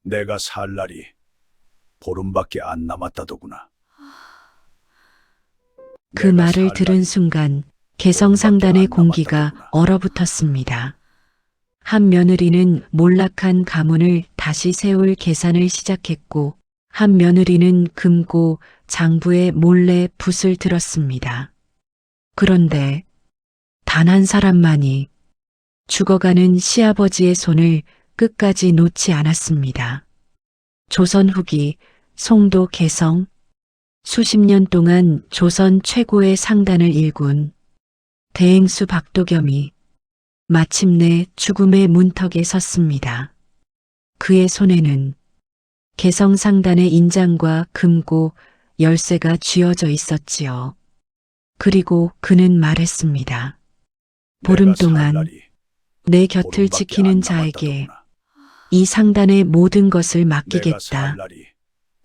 내가 살 날이 보름밖에 안 남았다더구나. 그 내가 말을 살 들은 날이 순간 개성상단의 보름밖에 안 공기가 남았다더구나. 얼어붙었습니다. 한 며느리는 몰락한 가문을 다시 세울 계산을 시작했고, 한 며느리는 금고 장부에 몰래 붓을 들었습니다. 그런데 단 한 사람만이 죽어가는 시아버지의 손을 끝까지 놓지 않았습니다. 조선 후기 송도 개성, 수십 년 동안 조선 최고의 상단을 일군 대행수 박도겸이 마침내 죽음의 문턱에 섰습니다. 그의 손에는 개성상단의 인장과 금고 열쇠가 쥐어져 있었지요. 그리고 그는 말했습니다. 보름 내가 살 동안 날이 내 곁을 보름밖에 지키는 안 자에게 남았다더구나. 이 상단의 모든 것을 내가 살 맡기겠다. 날이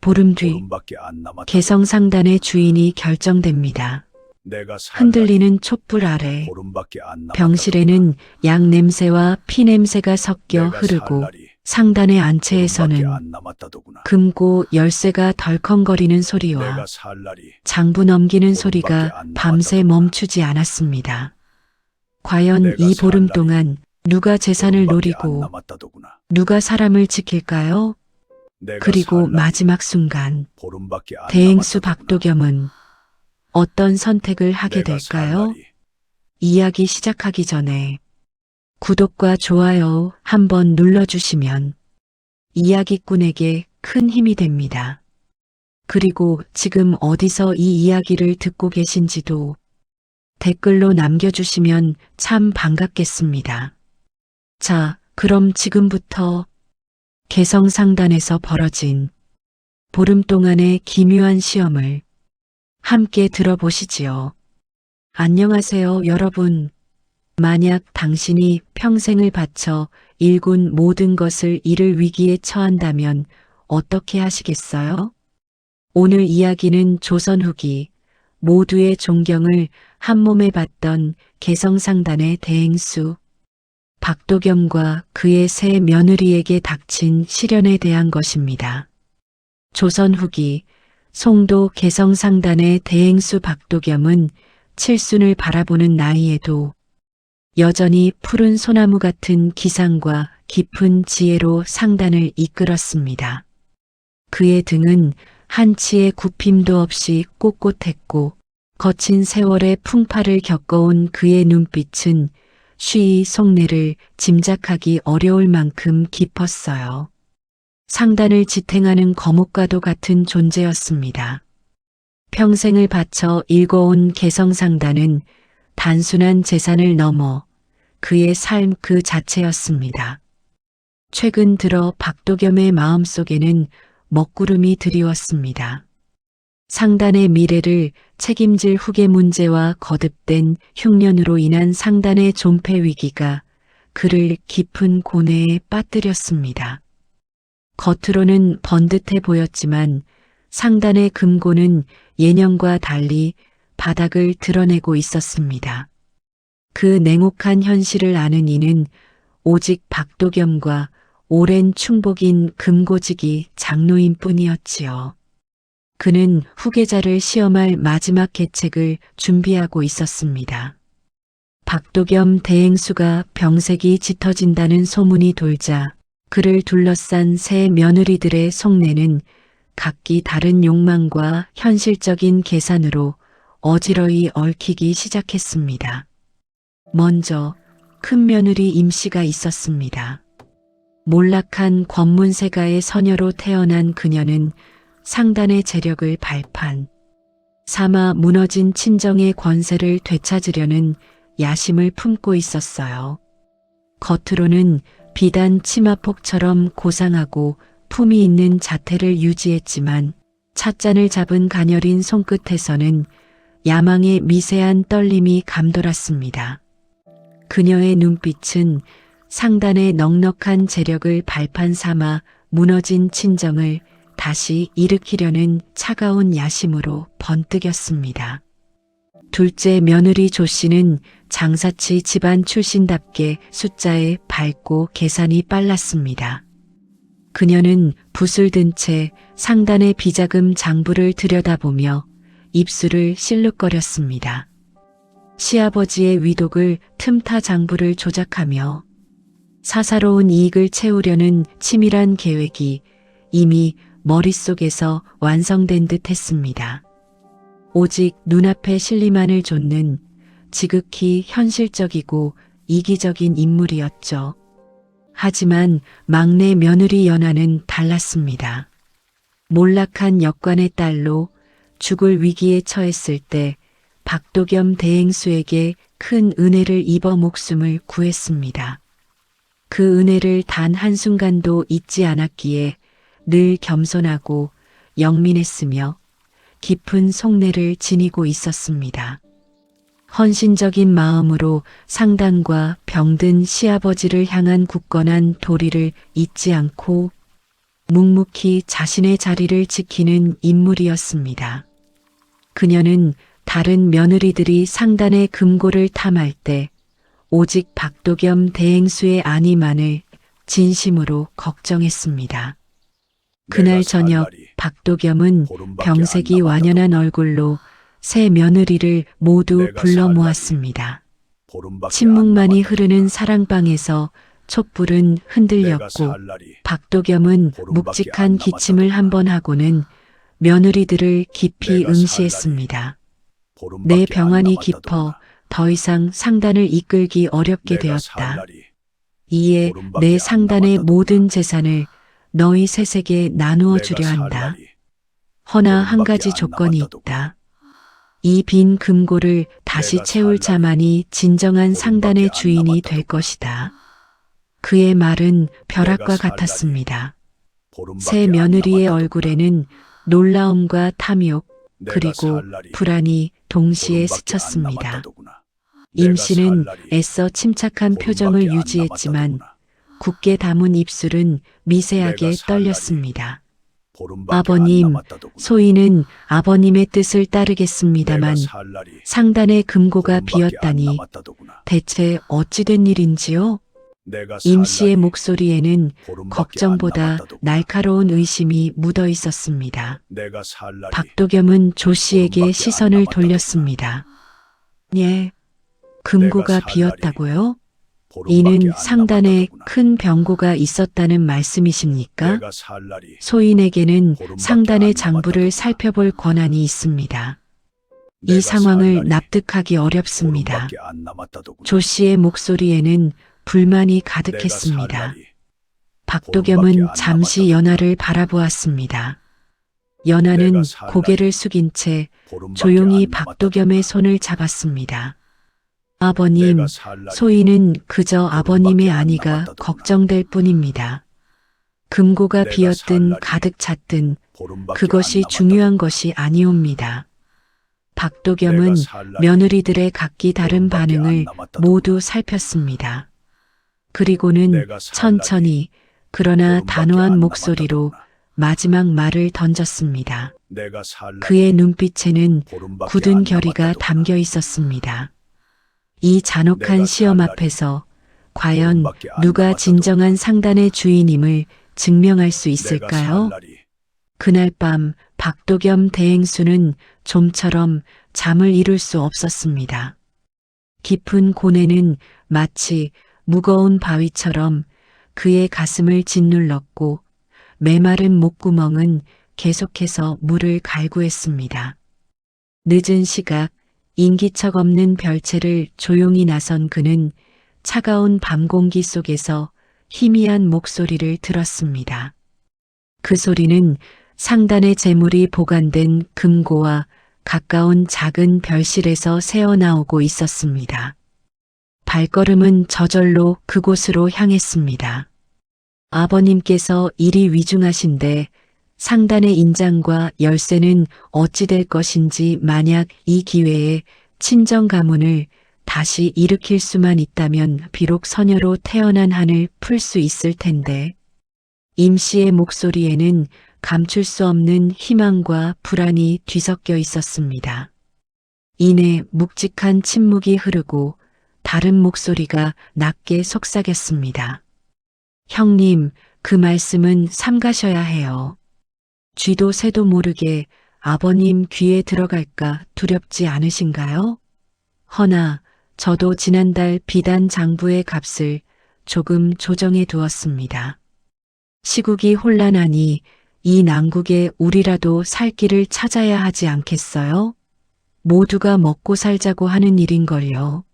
보름 뒤 보름밖에 안 남았다더구나. 개성상단의 주인이 결정됩니다. 내가 살 날이 흔들리는 촛불 아래 보름밖에 안 남았다더구나. 병실에는 양 냄새와 피 냄새가 섞여 내가 살 흐르고 날이 상단의 보름밖에 안채에서는 안 남았다더구나. 금고 열쇠가 덜컹거리는 소리와 내가 살 날이 장부 넘기는 보름밖에 소리가 안 밤새 남았다더구나. 멈추지 않았습니다. 과연 내가 이 살 보름 날이 동안 누가 재산을 보름밖에 안 노리고 남았다더구나. 누가 사람을 지킬까요? 내가 그리고 살 날이 마지막 순간 보름밖에 안 대행수 남았다더구나. 박도겸은 어떤 선택을 하게 내가 살 될까요? 날이 이야기 시작하기 전에 구독과 좋아요 한번 눌러주시면 이야기꾼에게 큰 힘이 됩니다. 그리고 지금 어디서 이 이야기를 듣고 계신지도 댓글로 남겨주시면 참 반갑겠습니다. 자, 그럼 지금부터 개성상단에서 벌어진 보름 동안의 기묘한 시험을 함께 들어보시지요. 안녕하세요, 여러분. 만약 당신이 평생을 바쳐 일군 모든 것을 잃을 위기에 처한다면 어떻게 하시겠어요? 오늘 이야기는 조선 후기 모두의 존경을 한몸에 받던 개성상단의 대행수 박도겸과 그의 세 며느리에게 닥친 시련에 대한 것입니다. 조선 후기 송도 개성상단의 대행수 박도겸은 칠순을 바라보는 나이에도 여전히 푸른 소나무 같은 기상과 깊은 지혜로 상단을 이끌었습니다. 그의 등은 한치의 굽힘도 없이 꼿꼿했고 거친 세월의 풍파를 겪어온 그의 눈빛은 쉬이 속내를 짐작하기 어려울 만큼 깊었어요. 상단을 지탱하는 거목과도 같은 존재였습니다. 평생을 바쳐 일궈온 개성상단은 단순한 재산을 넘어 그의 삶 그 자체였습니다. 최근 들어 박도겸의 마음속에는 먹구름이 드리웠습니다. 상단의 미래를 책임질 후계 문제와 거듭된 흉년으로 인한 상단의 존폐 위기가 그를 깊은 고뇌에 빠뜨렸습니다. 겉으로는 번듯해 보였지만 상단의 금고는 예년과 달리 바닥을 드러내고 있었습니다. 그 냉혹한 현실을 아는 이는 오직 박도겸과 오랜 충복인 금고직이 장로인 뿐이었지요. 그는 후계자를 시험할 마지막 계책을 준비하고 있었습니다. 박도겸 대행수가 병색이 짙어진다는 소문이 돌자 그를 둘러싼 세 며느리들의 속내는 각기 다른 욕망과 현실적인 계산으로 어지러이 얽히기 시작했습니다. 먼저 큰 며느리 임씨가 있었습니다. 몰락한 권문세가의 서녀로 태어난 그녀는 상단의 재력을 발판 삼아 무너진 친정의 권세를 되찾으려는 야심을 품고 있었어요. 겉으로는 비단 치마폭처럼 고상하고 품이 있는 자태를 유지했지만 찻잔을 잡은 가녀린 손끝에서는 야망의 미세한 떨림이 감돌았습니다. 그녀의 눈빛은 상단의 넉넉한 재력을 발판 삼아 무너진 친정을 다시 일으키려는 차가운 야심으로 번뜩였습니다. 둘째 며느리 조 씨는 장사치 집안 출신답게 숫자에 밝고 계산이 빨랐습니다. 그녀는 붓을 든 채 상단의 비자금 장부를 들여다보며 입술을 실룩거렸습니다. 시아버지의 위독을 틈타 장부를 조작하며 사사로운 이익을 채우려는 치밀한 계획이 이미 머릿속에서 완성된 듯 했습니다. 오직 눈앞의 실리만을 좇는 지극히 현실적이고 이기적인 인물이었죠. 하지만 막내 며느리 연하는 달랐습니다. 몰락한 역관의 딸로 죽을 위기에 처했을 때 박도겸 대행수에게 큰 은혜를 입어 목숨을 구했습니다. 그 은혜를 단 한순간도 잊지 않았기에 늘 겸손하고 영민했으며 깊은 속내를 지니고 있었습니다. 헌신적인 마음으로 상단과 병든 시아버지를 향한 굳건한 도리를 잊지 않고 묵묵히 자신의 자리를 지키는 인물이었습니다. 그녀는 다른 며느리들이 상단의 금고를 탐할 때 오직 박도겸 대행수의 안위만을 진심으로 걱정했습니다. 그날 저녁 박도겸은 병색이 완연한 얼굴로 새 며느리를 모두 불러 모았습니다. 침묵만이 흐르는 사랑방에서 촛불은 흔들렸고 박도겸은 묵직한 기침을 한 번 하고는 며느리들을 깊이 응시했습니다. 내 병환이 깊어 더 이상 상단을 이끌기 어렵게 되었다. 이에 내 상단의 모든 재산을 너희 셋에게 나누어 주려 한다. 허나 한 가지 조건이 있다. 이 빈 금고를 다시 채울 자만이 진정한 상단의 주인이 될 것이다. 그의 말은 벼락과 같았습니다. 새 며느리의 얼굴에는 놀라움과 탐욕 그리고 불안이 동시에 스쳤습니다. 임 씨는 애써 침착한 표정을 유지했지만 굳게 담은 입술은 미세하게 떨렸습니다. 아버님, 소인은 아버님의 뜻을 따르겠습니다만 상단의 금고가 비었다니 대체 어찌된 일인지요? 임 씨의 목소리에는 걱정보다 날카로운 의심이 묻어 있었습니다. 박도겸은 조 씨에게 시선을 돌렸습니다. 예, 금고가 비었다고요? 이는 상단에 큰 병고가 있었다는 말씀이십니까? 소인에게는 상단의 장부를 살펴볼 권한이 있습니다. 이 상황을 납득하기 어렵습니다. 조 씨의 목소리에는 불만이 가득했습니다. 박도겸은 잠시 연하를 바라보았습니다. 연하는 고개를 숙인 채 조용히 박도겸의 손을 잡았습니다. 아버님, 소인은 그저 아버님의 안위가 걱정될 뿐입니다. 금고가 비었든 가득 찼든 그것이 중요한 것이 아니옵니다. 박도겸은 며느리들의 각기 다른 반응을 모두 살폈습니다. 그리고는 천천히 그러나 단호한 목소리로 마지막 말을 던졌습니다. 그의 눈빛에는 굳은 결의가 담겨 있었습니다. 이 잔혹한 시험 앞에서 과연 누가 진정한 상단의 주인임을 증명할 수 있을까요? 그날 밤 박도겸 대행수는 좀처럼 잠을 이룰 수 없었습니다. 깊은 고뇌는 마치 무거운 바위처럼 그의 가슴을 짓눌렀고 메마른 목구멍은 계속해서 물을 갈구했습니다. 늦은 시각 인기척 없는 별채를 조용히 나선 그는 차가운 밤 공기 속에서 희미한 목소리를 들었습니다. 그 소리는 상단의 재물이 보관된 금고와 가까운 작은 별실에서 새어나오고 있었습니다. 발걸음은 저절로 그곳으로 향했습니다. 아버님께서 일이 위중하신데 상단의 인장과 열쇠는 어찌 될 것인지 만약 이 기회에 친정 가문을 다시 일으킬 수만 있다면 비록 서녀로 태어난 한을 풀 수 있을 텐데 임 씨의 목소리에는 감출 수 없는 희망과 불안이 뒤섞여 있었습니다. 이내 묵직한 침묵이 흐르고 다른 목소리가 낮게 속삭였습니다. 형님, 그 말씀은 삼가셔야 해요. 쥐도 새도 모르게 아버님 귀에 들어갈까 두렵지 않으신가요? 허나 저도 지난달 비단 장부의 값을 조금 조정해 두었습니다. 시국이 혼란하니 이 난국에 우리라도 살 길을 찾아야 하지 않겠어요? 모두가 먹고 살자고 하는 일인걸요.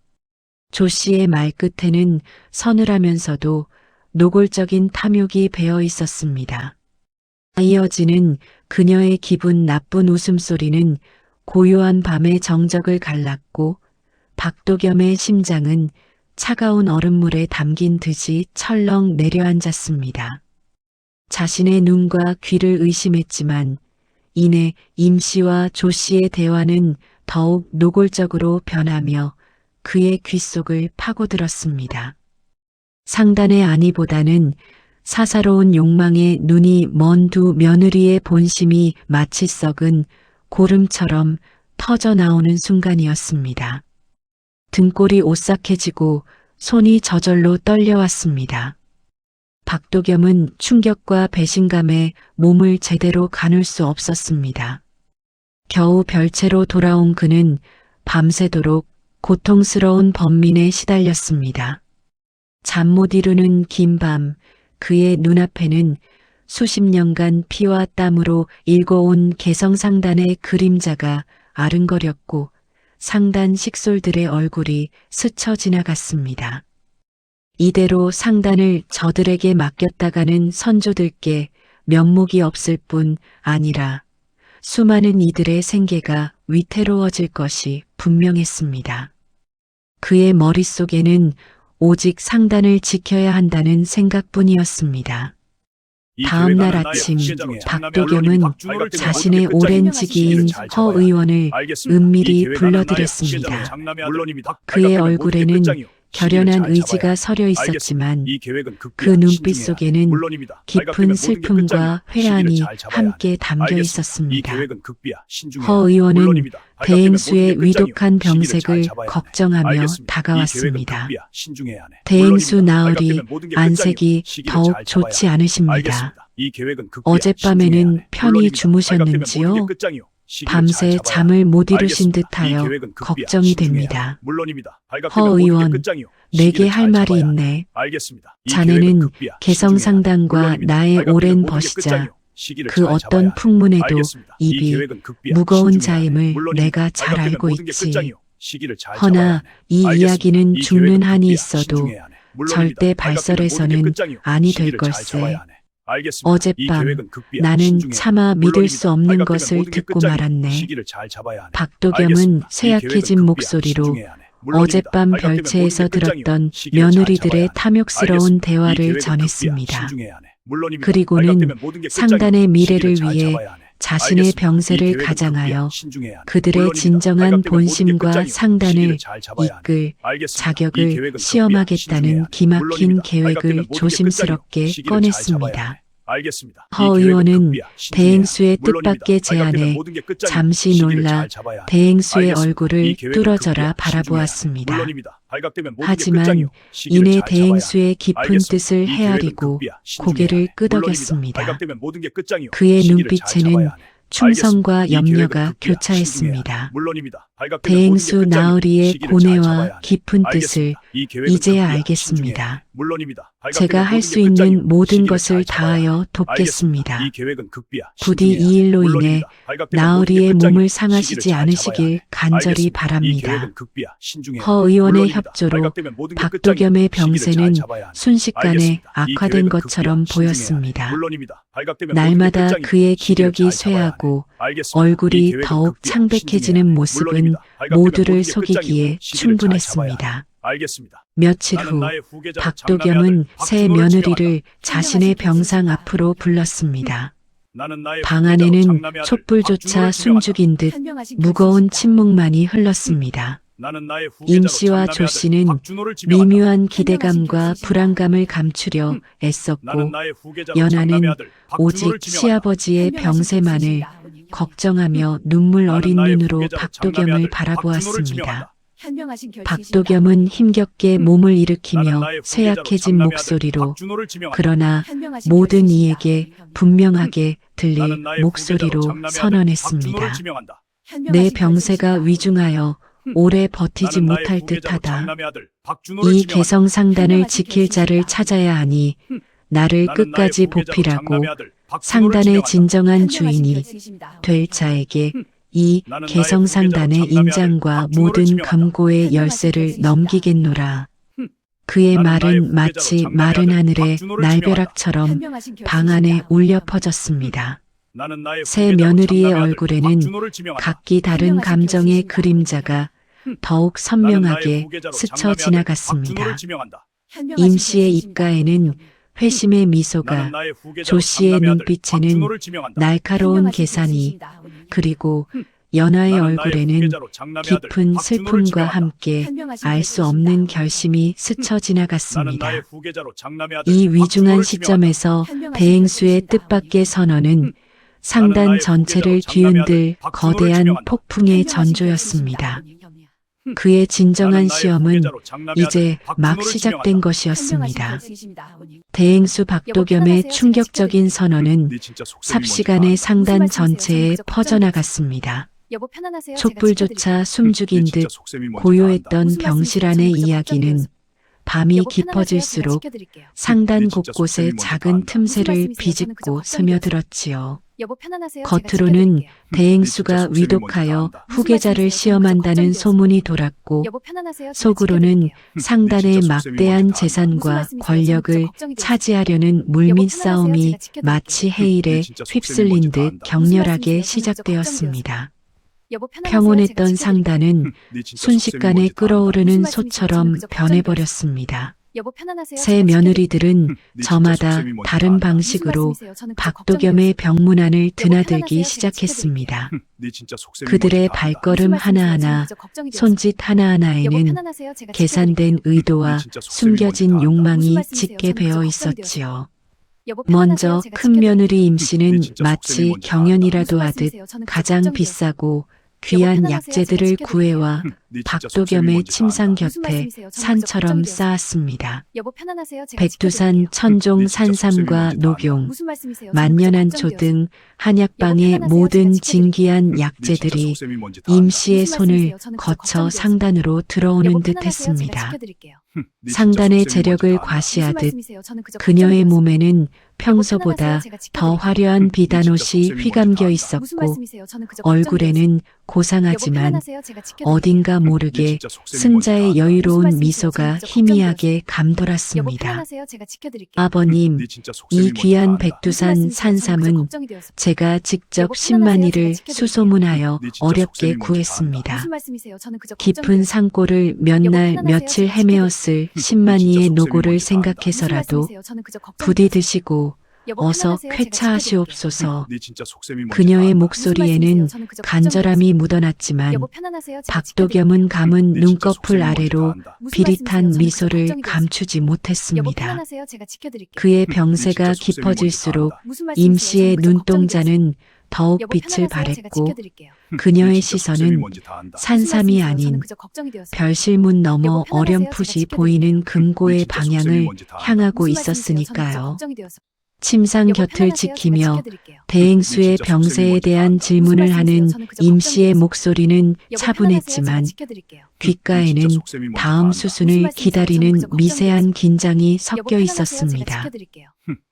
조 씨의 말끝에는 서늘하면서도 노골적인 탐욕이 배어 있었습니다. 이어지는 그녀의 기분 나쁜 웃음소리는 고요한 밤의 정적을 갈랐고 박도겸의 심장은 차가운 얼음물에 담긴 듯이 철렁 내려앉았습니다. 자신의 눈과 귀를 의심했지만 이내 임 씨와 조 씨의 대화는 더욱 노골적으로 변하며 그의 귓속을 파고들었습니다. 상단의 아니보다는 사사로운 욕망에 눈이 먼 두 며느리의 본심이 마치 썩은 고름처럼 터져 나오는 순간이었습니다. 등골이 오싹해지고 손이 저절로 떨려왔습니다. 박도겸은 충격과 배신감에 몸을 제대로 가눌 수 없었습니다. 겨우 별채로 돌아온 그는 밤새도록 고통스러운 번민에 시달렸습니다. 잠 못 이루는 긴 밤, 그의 눈앞에는 수십 년간 피와 땀으로 일궈온 개성상단의 그림자가 아른거렸고 상단 식솔들의 얼굴이 스쳐 지나갔습니다. 이대로 상단을 저들에게 맡겼다가는 선조들께 면목이 없을 뿐 아니라 수많은 이들의 생계가 위태로워질 것이 분명했습니다. 그의 머릿속에는 오직 상단을 지켜야 한다는 생각뿐이었습니다. 다음 날 아침 박도겸은 자신의 오랜 지기인 허 의원을 은밀히 불러들였습니다. 그의 얼굴에는 결연한 의지가 서려 있었지만 그 눈빛 속에는 깊은 슬픔과 회한이 함께 담겨 있었습니다. 허 의원은 대행수의 위독한 병색을 걱정하며 다가왔습니다. 대행수 나으리 안색이 더욱 좋지 않으십니다. 어젯밤에는 편히 주무셨는지요? 밤새 잠을 못 이루신 듯하여 걱정이 됩니다. 허 의원, 내게 할 말이 있네. 자네는 개성상단과 나의 오랜 벗이자 그 어떤 풍문에도 입이 무거운 자임을 내가 잘 알고 있지. 허나 이 이야기는 죽는 한이 있어도 절대 발설해서는 아니 될 걸세. 어젯밤 나는 차마 믿을 수 없는 것을 듣고 말았네. 박도겸은 쇠약해진 목소리로 어젯밤 별채에서 들었던 며느리들의 탐욕스러운 대화를 전했습니다. 그리고는 상단의 미래를 위해 자신의 병세를 가장하여 그들의 진정한 본심과 상단을 이끌 자격을 시험하겠다는 기막힌 계획을 조심스럽게 꺼냈습니다. 허 의원은 대행수의 뜻밖의 제안에 잠시 놀라 대행수의 얼굴을 뚫어져라 바라보았습니다. 하지만 이내 대행수의 깊은 뜻을 헤아리고 고개를 끄덕였습니다. 그의 눈빛에는 충성과 염려가 교차했습니다. 대행수 나으리의 고뇌와 깊은 뜻을 이제야 알겠습니다. 제가 할 수 있는 모든 것을 다하여 돕겠습니다. 부디 이 일로 인해 나으리의 몸을 상하시지 않으시길 간절히 바랍니다. 허 의원의 협조로 박도겸의 병세는 순식간에 악화된 것처럼 보였습니다. 날마다 그의 기력이 쇠하고 얼굴이 더욱 창백해지는 모습은 모두를 속이기에 충분했습니다. 며칠 후 박도겸은 새 며느리를 자신의 병상 앞으로 불렀습니다. 방 안에는 촛불조차 숨죽인 듯 무거운 침묵만이 흘렀습니다. 임 씨와 조 씨는 미묘한 기대감과 불안감을 감추려 애썼고 연하는 오직 시아버지의 병세만을 걱정하며 눈물 어린 눈으로 박도겸을 바라보았습니다. 현명하신 결정이십니다. 박도겸은 힘겹게 몸을 일으키며 나는 나의 쇠약해진 후계자로 목소리로 박준호를 지명한다. 그러나 현명하신 모든 결정이십니다. 이에게 분명하게 들릴 나는 나의 목소리로 후계자로 장남의 아들 선언했습니다. 박준호를 지명한다. 현명하신 내 병세가 결정이십니다. 위중하여 오래 버티지 나는 나의 못할 후계자로 듯하다. 장남의 아들 박준호를 이 지명한다. 개성상단을 현명하신 지킬 자를 결정이십니다. 찾아야 하니 나를 나는 끝까지 나의 후계자로 보필하고 장남의 아들 박준호를 상단의 지명한다. 진정한 현명하신 주인이 결정이십니다. 될 자에게 이 나는 나의 개성상단의 후계자로 장남의 인장과 아들 박준호를 모든 지명한다. 금고의 현명하신 열쇠를 결정이십니다. 넘기겠노라. 그의 나는 나의 말은 후계자로 마치 장남의 마른 아들 하늘의 박준호를 날벼락처럼 현명하신 방 안에 결정이십니다. 울려 퍼졌습니다. 나는 나의 새 후계자로 며느리의 장남의 아들 얼굴에는 박준호를 지명한다. 각기 다른 현명하신 감정의 결정이십니다. 그림자가 더욱 나는 나의 선명하게 후계자로 스쳐 장남의 아들 지나갔습니다. 박준호를 지명한다. 현명하신 임 씨의 결정이십니다. 입가에는 회심의 나는 미소가 나의 후계자로 조 씨의 장남의 아들 눈빛에는 박준호를 지명한다. 날카로운 현명하신 계산이 결정이십니다. 그리고 연하의 나는 나의 얼굴에는 후계자로 장남의 아들 깊은 박준호를 슬픔과 지명한다. 함께 현명하신 알 수 결정이십니다. 없는 결심이 스쳐 나는 지나갔습니다. 나의 후계자로 장남의 아들 이 위중한 박준호를 지명한다. 시점에서 현명하신 대행수의 결정이십니다. 뜻밖의 선언은 나는 상단 나의 전체를 후계자로 장남의 아들 뒤흔들 박준호를 거대한 지명한다. 폭풍의 현명하신 전조였습니다. 결정이십니다. 그의 진정한 나는 나의 시험은 후계자로 장남의 이제 아들 막 박준호를 시작된 지명한다. 것이었습니다. 현명하신 결정이십니다. 대행수 박도겸의 편하세요? 충격적인 선언은 네 진짜 속셈이 삽시간에 뭔지 다 상단 무슨 말씀이세요? 전체에 저는 그저 퍼져나갔습니다. 여보 편안하세요? 촛불조차 숨죽인 네 진짜 듯 속셈이 뭔지 다 고요했던 무슨 병실 말씀이세요? 안의 저는 그저 이야기는 걱정이어서. 밤이 여보 편안하세요? 깊어질수록 제가 지켜드릴게요. 상단 네 진짜 곳곳에 속셈이 뭔지 다 작은 안다. 틈새를 무슨 말씀이세요? 저는 그저 비집고 걱정이어서. 스며들었지요. 여보 편안하세요? 제가 겉으로는 지켜드릴게요. 대행수가 네 진짜 속셈이 위독하여 뭔지 다 안다. 후계자를 무슨 말씀이세요? 저는 시험한다는 그저 걱정이어서. 소문이 돌았고 여보 편안하세요? 제가 속으로는 지켜드릴게요. 상단의 네 진짜 속셈이 막대한 뭔지 다 안다. 무슨 재산과 말씀이세요? 권력을 저는 그저 걱정이 되어서. 차지하려는 물밑 여보 편안하세요? 싸움이 제가 지켜드릴게요. 마치 해일에 네 진짜 속셈이 휩쓸린 뭔지 다 듯 안다. 격렬하게 무슨 말씀이세요? 저는 그저 시작되었습니다. 여보 편안하세요? 평온했던 제가 지켜드릴게요. 상단은 네 진짜 속셈이 순식간에 뭔지 다 안다. 끓어오르는 무슨 말씀이세요? 소처럼 저는 그저 변해버렸습니다. 여보 편안하세요? 새 제가 며느리들은 네 진짜 저마다 속셈이 뭔지 다 다른 안다. 방식으로 무슨 말씀이세요? 저는 그저 박도겸의 병문안을 여보 드나들기 편안하세요? 제가 시작했습니다. 네 진짜 속셈이 그들의 뭔지 다 안다. 발걸음 무슨 말씀이세요? 하나하나, 저는 그저 걱정이 되어서. 손짓 여보 하나하나에는 편안하세요? 제가 계산된 지켜드릴게요. 의도와 네 진짜 속셈이 뭔지 다 숨겨진 안다. 욕망이 무슨 말씀이세요? 짙게 저는 그저 배어 걱정이 있었지요. 여보 편안하세요? 먼저 제가 큰 지켜드릴게요. 며느리 임 씨는 네 진짜 속셈이 마치 뭔지 다 경연이라도 무슨 하듯 말씀이세요? 저는 그저 가장 걱정이 되어서. 비싸고 귀한 편안하세요? 약재들을 제가 지켜드릴게요. 구해와 네 진짜 속셈이 박도겸의 뭔지 다 침상 안다. 무슨 곁에 말씀이세요? 저는 그저 산처럼 걱정이 되어서. 쌓았습니다. 여보 편안하세요? 제가 백두산, 지켜드릴게요. 천종, 네 진짜 속셈이 산삼과 뭔지 다 안다. 녹용, 무슨 말씀이세요? 저는 그저 만년한초 걱정이 되어서. 등 한약방의 여보 편안하세요? 모든 제가 지켜드릴게요. 진귀한 네 진짜 약재들이 속셈이 뭔지 다 임 안다. 씨의 무슨 손을 말씀이세요? 저는 그저 거쳐 걱정이 되어서. 상단으로 들어오는 여보 듯 편안하세요? 제가 했습니다. 지켜드릴게요. 네 진짜 상단의 속셈이 뭔지 재력을 다 안다. 무슨 과시하듯 말씀이세요? 저는 그저 그녀의 걱정이 되어서. 몸에는 여보 평소보다 편안하세요? 제가 더 지켜드릴게요. 화려한 비단옷이 속셈이 뭔지 다 휘감겨 안다. 무슨 있었고 말씀이세요? 저는 그저 걱정이 되어서. 얼굴에는 여보 고상하지만 편안하세요? 제가 지켜드릴게요. 어딘가 네 모르게 진짜 속셈이 뭔지 다 승자의 안다. 무슨 여유로운 말씀이세요? 미소가 저는 그저 희미하게 여보 감돌았습니다. 편안하세요? 제가 지켜드릴게요. 아버님, 네 진짜 속셈이 이 뭔지 다 귀한 안다. 무슨 백두산 말씀이세요? 저는 그저 산삼은 걱정이 되어서. 제가 직접 여보 편안하세요? 10만이를 제가 지켜드릴게요. 수소문하여 네 진짜 어렵게 속셈이 뭔지 다 구했습니다. 무슨 말씀이세요? 저는 그저 걱정이 깊은 되어서. 산골을 몇 여보 날 편안하세요? 며칠 제가 헤매었을 진짜 10만이의 속셈이 노고를 뭔지 다 안다. 무슨 생각해서라도 말씀이세요? 저는 그저 걱정이 부디 되어서. 드시고 여보 어서 편안하세요? 제가 지켜드릴게요. 쾌차하시옵소서. 네 진짜 속셈이 뭔지 다 그녀의 안다. 목소리에는 무슨 말씀이세요? 저는 그저 걱정이 간절함이 되어서. 묻어났지만 여보 편안하세요? 제가 박도겸은 감은 네 진짜 눈꺼풀 속셈이 뭔지 다 아래로 안다. 무슨 비릿한 말씀이세요? 저는 그저 미소를 걱정이 되어서. 감추지 여보 못했습니다. 편안하세요? 제가 지켜드릴게요. 그의 네 병세가 진짜 속셈이 뭔지 다 깊어질수록 안다. 무슨 임 말씀이세요? 씨의 저는 그저 걱정이 되어서. 눈동자는 더욱 여보 빛을 편안하세요? 제가 발했고 지켜드릴게요. 그녀의 네 진짜 속셈이 시선은 뭔지 다 안다. 무슨 산삼이 말씀이세요? 아닌 저는 그저 걱정이 되어서. 별실문 넘어 여보 편안하세요? 어렴풋이 제가 지켜드릴게요. 보이는 네 금고의 진짜 속셈이 방향을 뭔지 다 안다. 향하고 무슨 말씀이세요? 저는 그저 있었으니까요. 걱정이 되어서. 침상 여보 곁을 편안하세요? 제가 지키며 지켜드릴게요. 대행수의 네 진짜 속셈이 병세에 뭔지 다 대한 안다. 질문을 무슨 말씀이세요? 하는 저는 그저 임 걱정이 씨의 되어서. 목소리는 여보 편안하세요? 제가 차분했지만 지켜드릴게요. 귓가에는 네 진짜 속셈이 뭔지 다 다음 안다. 수순을 무슨 말씀이세요? 기다리는 저는 그저 걱정이 미세한 되어서. 긴장이 여보 섞여 편안하세요? 제가 있었습니다. 지켜드릴게요.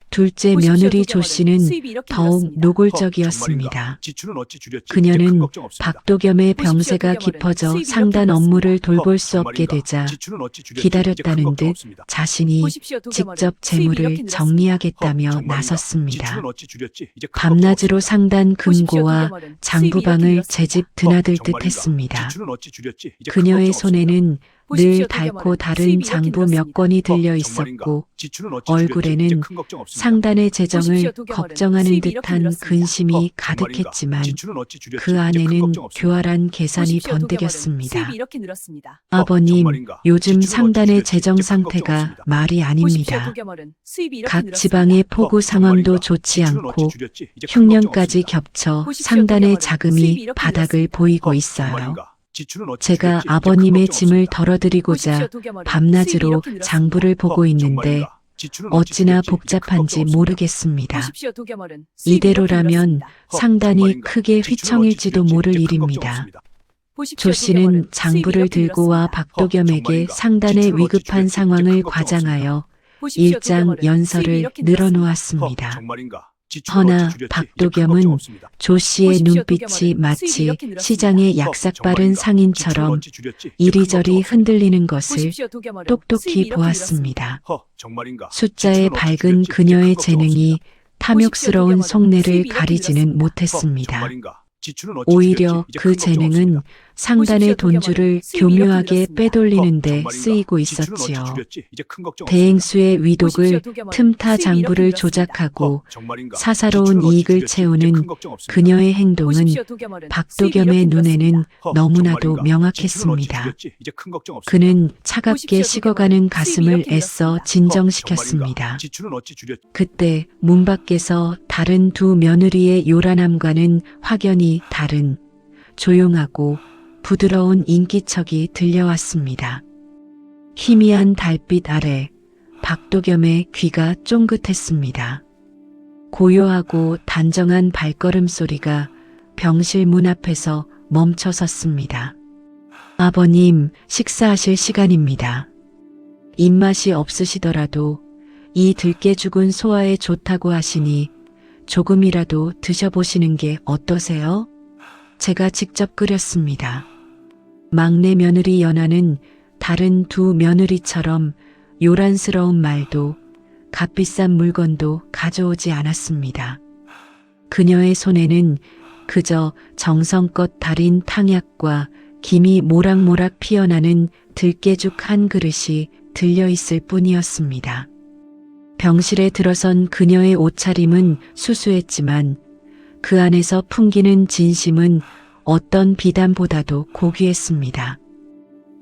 둘째 보십시오, 며느리 도겸어른. 조 씨는 수입이 이렇게 더욱 늘었습니다. 노골적이었습니다. 지출은 어찌 줄였지? 이제 그녀는 큰 걱정 없습니다. 박도겸의 보십시오, 병세가 도겸어른. 깊어져 수입이 상단 이렇게 업무를 늘었습니다. 돌볼 수 없게 정말인가? 되자 지출은 어찌 줄였지? 이제 큰 기다렸다는 걱정 듯 없습니다. 자신이 보십시오, 도겸어른. 직접 수입이 이렇게 재물을 늘었습니다. 정리하겠다며 정말인가? 나섰습니다. 지출은 어찌 줄였지? 이제 큰 밤낮으로 걱정 없습니다. 상단 보십시오, 금고와 도겸어른. 수입이 이렇게 장부방을 늘었습니다. 제집 드나들 듯 정말인가? 했습니다. 지출은 어찌 줄였지? 이제 큰 그녀의 걱정 없습니다. 손에는 보십시오, 늘 도겸어른. 닳고 다른 수입이 이렇게 장부 몇 늘었습니다. 권이 들려 정말인가? 있었고 지출은 어찌 줄였지? 얼굴에는 이제 큰 걱정 없습니다. 상단의 재정을 보십시오, 도겸어른. 걱정하는 수입이 이렇게 듯한 늘었습니다. 근심이 정말인가? 가득했지만 지출은 어찌 줄였지? 그 이제 큰 안에는 걱정 없습니다. 교활한 계산이 보십시오, 도겸어른. 번득였습니다. 수입이 이렇게 늘었습니다. 아버님, 정말인가? 요즘 지출은 어찌 상단의 줄였지? 재정 이제 큰 걱정 상태가 없습니다. 말이 보십시오, 아닙니다. 도겸어른. 수입이 이렇게 각 늘었습니다. 지방의 폭우 상황도 정말인가? 좋지 지출은 어찌 않고 줄였지? 이제 큰 걱정 흉년까지 없습니다. 겹쳐 보십시오, 상단의 도겸어른. 수입이 자금이 이렇게 바닥을 늘었습니다. 보이고 있어요. 정말인가? 지출은 어찌 제가 줄였지? 이제 큰 아버님의 걱정 짐을 없습니다. 덜어드리고자 보십시오, 도겸어른. 수입이 밤낮으로 이렇게 늘었습니다. 장부를 보고 있는데 정말인가? 지출은 어찌 어찌나 줄였지? 이제 큰 복잡한지 걱정 없습니다. 모르겠습니다. 보십시오, 도겸어른. 수입이 이렇게 이대로라면 늘었습니다. 상당히 정말인가? 크게 지출은 휘청일지도 어찌 줄였지? 모를 이제 큰 걱정 일입니다. 없습니다. 보십시오, 조 씨는 도겸어른. 수입이 장부를 이렇게 들고 와 늘었습니다. 박도겸에게 정말인가? 상단의 지출은 어찌 위급한 줄였지? 이제 상황을 큰 걱정 과장하여 보십시오, 일장 도겸어른. 수입이 연설을 이렇게 늘었습니다. 늘어놓았습니다. 정말인가? 지출은 허나 어찌 줄였지? 이제 큰 걱정 박도겸은 없습니다. 조 씨의 보십시오, 눈빛이 도겸어른. 수입이 마치 이렇게 늘었습니다. 시장의 약삭 빠른 정말인가? 지출은 상인처럼 어찌 줄였지? 이제 큰 이리저리 걱정 없습니다. 흔들리는 것을 보십시오, 도겸어른. 수입이 똑똑히 이렇게 보았습니다. 정말인가? 숫자에 지출은 어찌 밝은 줄였지? 이제 그녀의 큰 걱정 재능이 없습니다. 탐욕스러운 보십시오, 속내를 도겸어른. 수입이 이렇게 가리지는 늘었습니다. 못했습니다. 정말인가? 지출은 어찌 오히려 줄였지? 이제 그 큰 걱정 재능은 없습니다. 상단의 보십시오, 돈줄을 도겸어른. 수입이 이렇게 교묘하게 늘었습니다. 빼돌리는데 정말인가? 쓰이고 지출은 어찌 있었지요. 줄였지? 이제 큰 걱정 없습니다. 대행수의 위독을 보십시오, 도겸어른. 틈타 수입이 이렇게 장부를 늘었습니다. 조작하고 정말인가? 사사로운 지출은 어찌 이익을 줄였지? 이제 채우는 큰 걱정 없습니다. 그녀의 행동은 보십시오, 도겸어른. 박도겸의 수입이 이렇게 눈에는 늘었습니다. 너무나도 정말인가? 지출은 어찌 명확했습니다. 줄였지? 이제 큰 걱정 없습니다. 그는 차갑게 보십시오, 식어가는 도겸어른. 가슴을 수입이 이렇게 애써 늘었습니다. 진정시켰습니다. 정말인가? 지출은 어찌 줄였지? 그때 문 밖에서 다른 두 며느리의 요란함과는 확연히 다른 조용하고 부드러운 인기척이 들려왔습니다. 희미한 달빛 아래 박도겸의 귀가 쫑긋했습니다. 고요하고 단정한 발걸음 소리가 병실 문 앞에서 멈춰 섰습니다. 아버님, 식사하실 시간입니다. 입맛이 없으시더라도 이 들깨 죽은 소화에 좋다고 하시니 조금이라도 드셔보시는 게 어떠세요? 제가 직접 끓였습니다. 막내 며느리 연아는 다른 두 며느리처럼 요란스러운 말도 값비싼 물건도 가져오지 않았습니다. 그녀의 손에는 그저 정성껏 달인 탕약과 김이 모락모락 피어나는 들깨죽 한 그릇이 들려있을 뿐이었습니다. 병실에 들어선 그녀의 옷차림은 수수했지만 그 안에서 풍기는 진심은 어떤 비단보다도 고귀했습니다.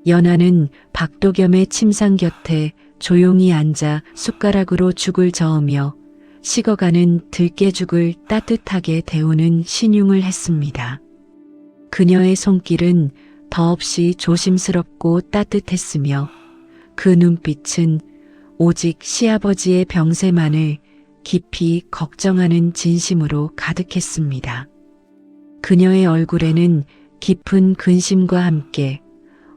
연아는 박도겸의 침상 곁에 조용히 앉아 숟가락으로 죽을 저으며 식어가는 들깨죽을 따뜻하게 데우는 신용을 했습니다. 그녀의 손길은 더없이 조심스럽고 따뜻했으며 그 눈빛은 오직 시아버지의 병세만을 깊이 걱정하는 진심으로 가득했습니다. 그녀의 얼굴에는 깊은 근심과 함께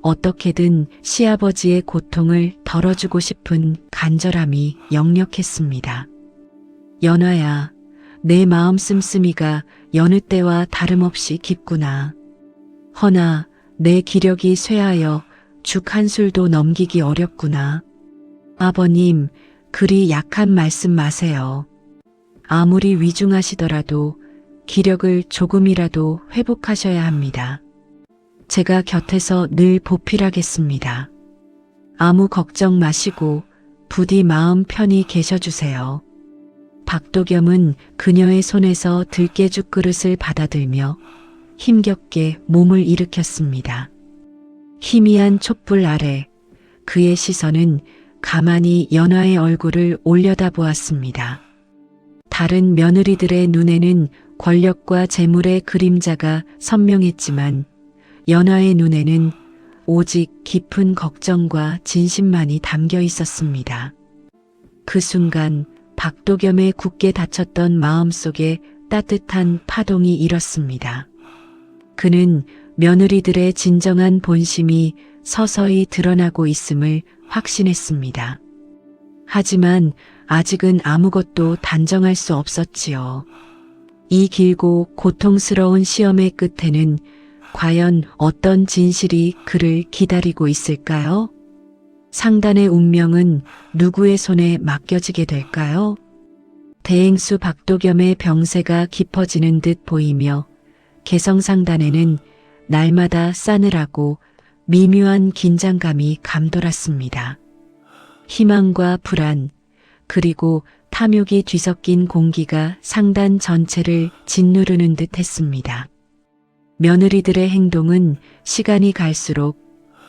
어떻게든 시아버지의 고통을 덜어주고 싶은 간절함이 역력했습니다. 연아야, 내 마음 씀씀이가 여느 때와 다름없이 깊구나. 허나 내 기력이 쇠하여 죽 한 술도 넘기기 어렵구나. 아버님, 그리 약한 말씀 마세요. 아무리 위중하시더라도 기력을 조금이라도 회복하셔야 합니다. 제가 곁에서 늘 보필하겠습니다. 아무 걱정 마시고 부디 마음 편히 계셔주세요. 박도겸은 그녀의 손에서 들깨죽 그릇을 받아들며 힘겹게 몸을 일으켰습니다. 희미한 촛불 아래 그의 시선은 가만히 연화의 얼굴을 올려다보았습니다. 다른 며느리들의 눈에는 권력과 재물의 그림자가 선명했지만 연화의 눈에는 오직 깊은 걱정과 진심만이 담겨 있었습니다. 그 순간 박도겸의 굳게 닫혔던 마음속에 따뜻한 파동이 일었습니다. 그는 며느리들의 진정한 본심이 서서히 드러나고 있음을 확신했습니다. 하지만 아직은 아무것도 단정할 수 없었지요. 이 길고 고통스러운 시험의 끝에는 과연 어떤 진실이 그를 기다리고 있을까요? 상단의 운명은 누구의 손에 맡겨지게 될까요? 대행수 박도겸의 병세가 깊어지는 듯 보이며 개성상단에는 날마다 싸늘하고 미묘한 긴장감이 감돌았습니다. 희망과 불안, 그리고 탐욕이 뒤섞인 공기가 상단 전체를 짓누르는 듯 했습니다. 며느리들의 행동은 시간이 갈수록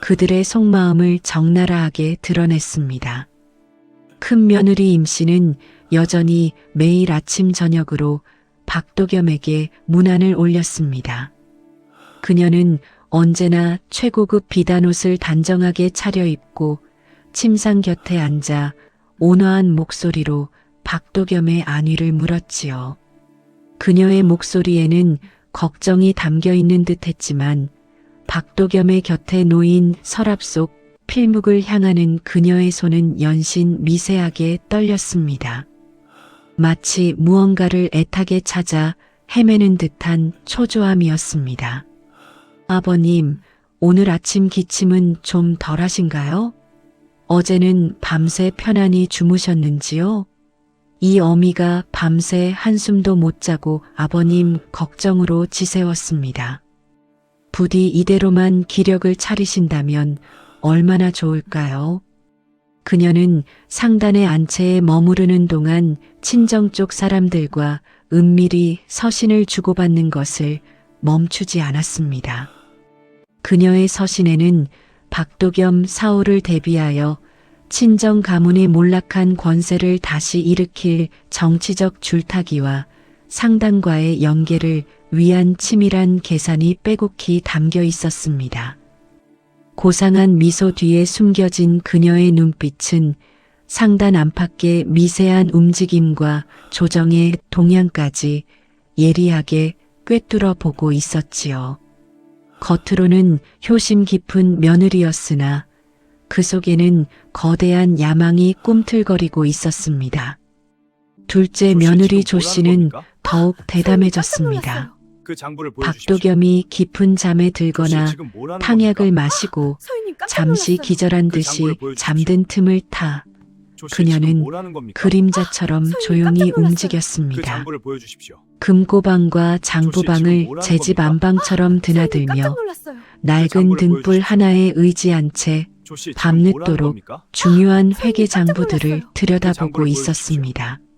그들의 속마음을 적나라하게 드러냈습니다. 큰 며느리 임씨는 여전히 매일 아침 저녁으로 박도겸에게 문안을 올렸습니다. 그녀는 언제나 최고급 비단옷을 단정하게 차려입고 침상 곁에 앉아 온화한 목소리로 박도겸의 안위를 물었지요. 그녀의 목소리에는 걱정이 담겨 있는 듯 했지만 박도겸의 곁에 놓인 서랍 속 필묵을 향하는 그녀의 손은 연신 미세하게 떨렸습니다. 마치 무언가를 애타게 찾아 헤매는 듯한 초조함이었습니다. 아버님, 오늘 아침 기침은 좀 덜하신가요? 어제는 밤새 편안히 주무셨는지요? 이 어미가 밤새 한숨도 못 자고 아버님 걱정으로 지새웠습니다. 부디 이대로만 기력을 차리신다면 얼마나 좋을까요? 그녀는 상단의 안채에 머무르는 동안 친정 쪽 사람들과 은밀히 서신을 주고받는 것을 멈추지 않았습니다. 그녀의 서신에는 박도겸 사후를 대비하여 친정 가문의 몰락한 권세를 다시 일으킬 정치적 줄타기와 상당과의 연계를 위한 치밀한 계산이 빼곡히 담겨 있었습니다. 고상한 미소 뒤에 숨겨진 그녀의 눈빛은 상단 안팎의 미세한 움직임과 조정의 동향까지 예리하게 꿰뚫어 보고 있었지요. 겉으로는 효심 깊은 며느리였으나 그 속에는 거대한 야망이 꿈틀거리고 있었습니다. 둘째 며느리 조 씨는 더욱 대담해졌습니다. 그 장부를 보여주십시오. 박도겸이 깊은 잠에 들거나 조씨, 지금 뭐라는 탕약을 겁니까? 마시고 서윤님 깜짝 잠시 놀랐어요. 기절한 그 듯이 장부를 보여주십시오. 잠든 틈을 타 조씨, 지금 그녀는 뭐라는 겁니까? 그림자처럼 서윤님 조용히 깜짝 놀랐어요. 그 움직였습니다. 장부를 보여주십시오. 금고방과 조씨, 장부방을 지금 뭐라는 제집 겁니까? 안방처럼 서윤님 드나들며 깜짝 놀랐어요. 낡은 장부를 등불 보여주십시오. 하나에 의지한 채 조씨, 지금 밤늦도록 뭐라는 겁니까? 중요한 서윤님 회계 깜짝 장부들을 놀랐어요. 들여다보고 그 장부를 있었습니다. 조씨,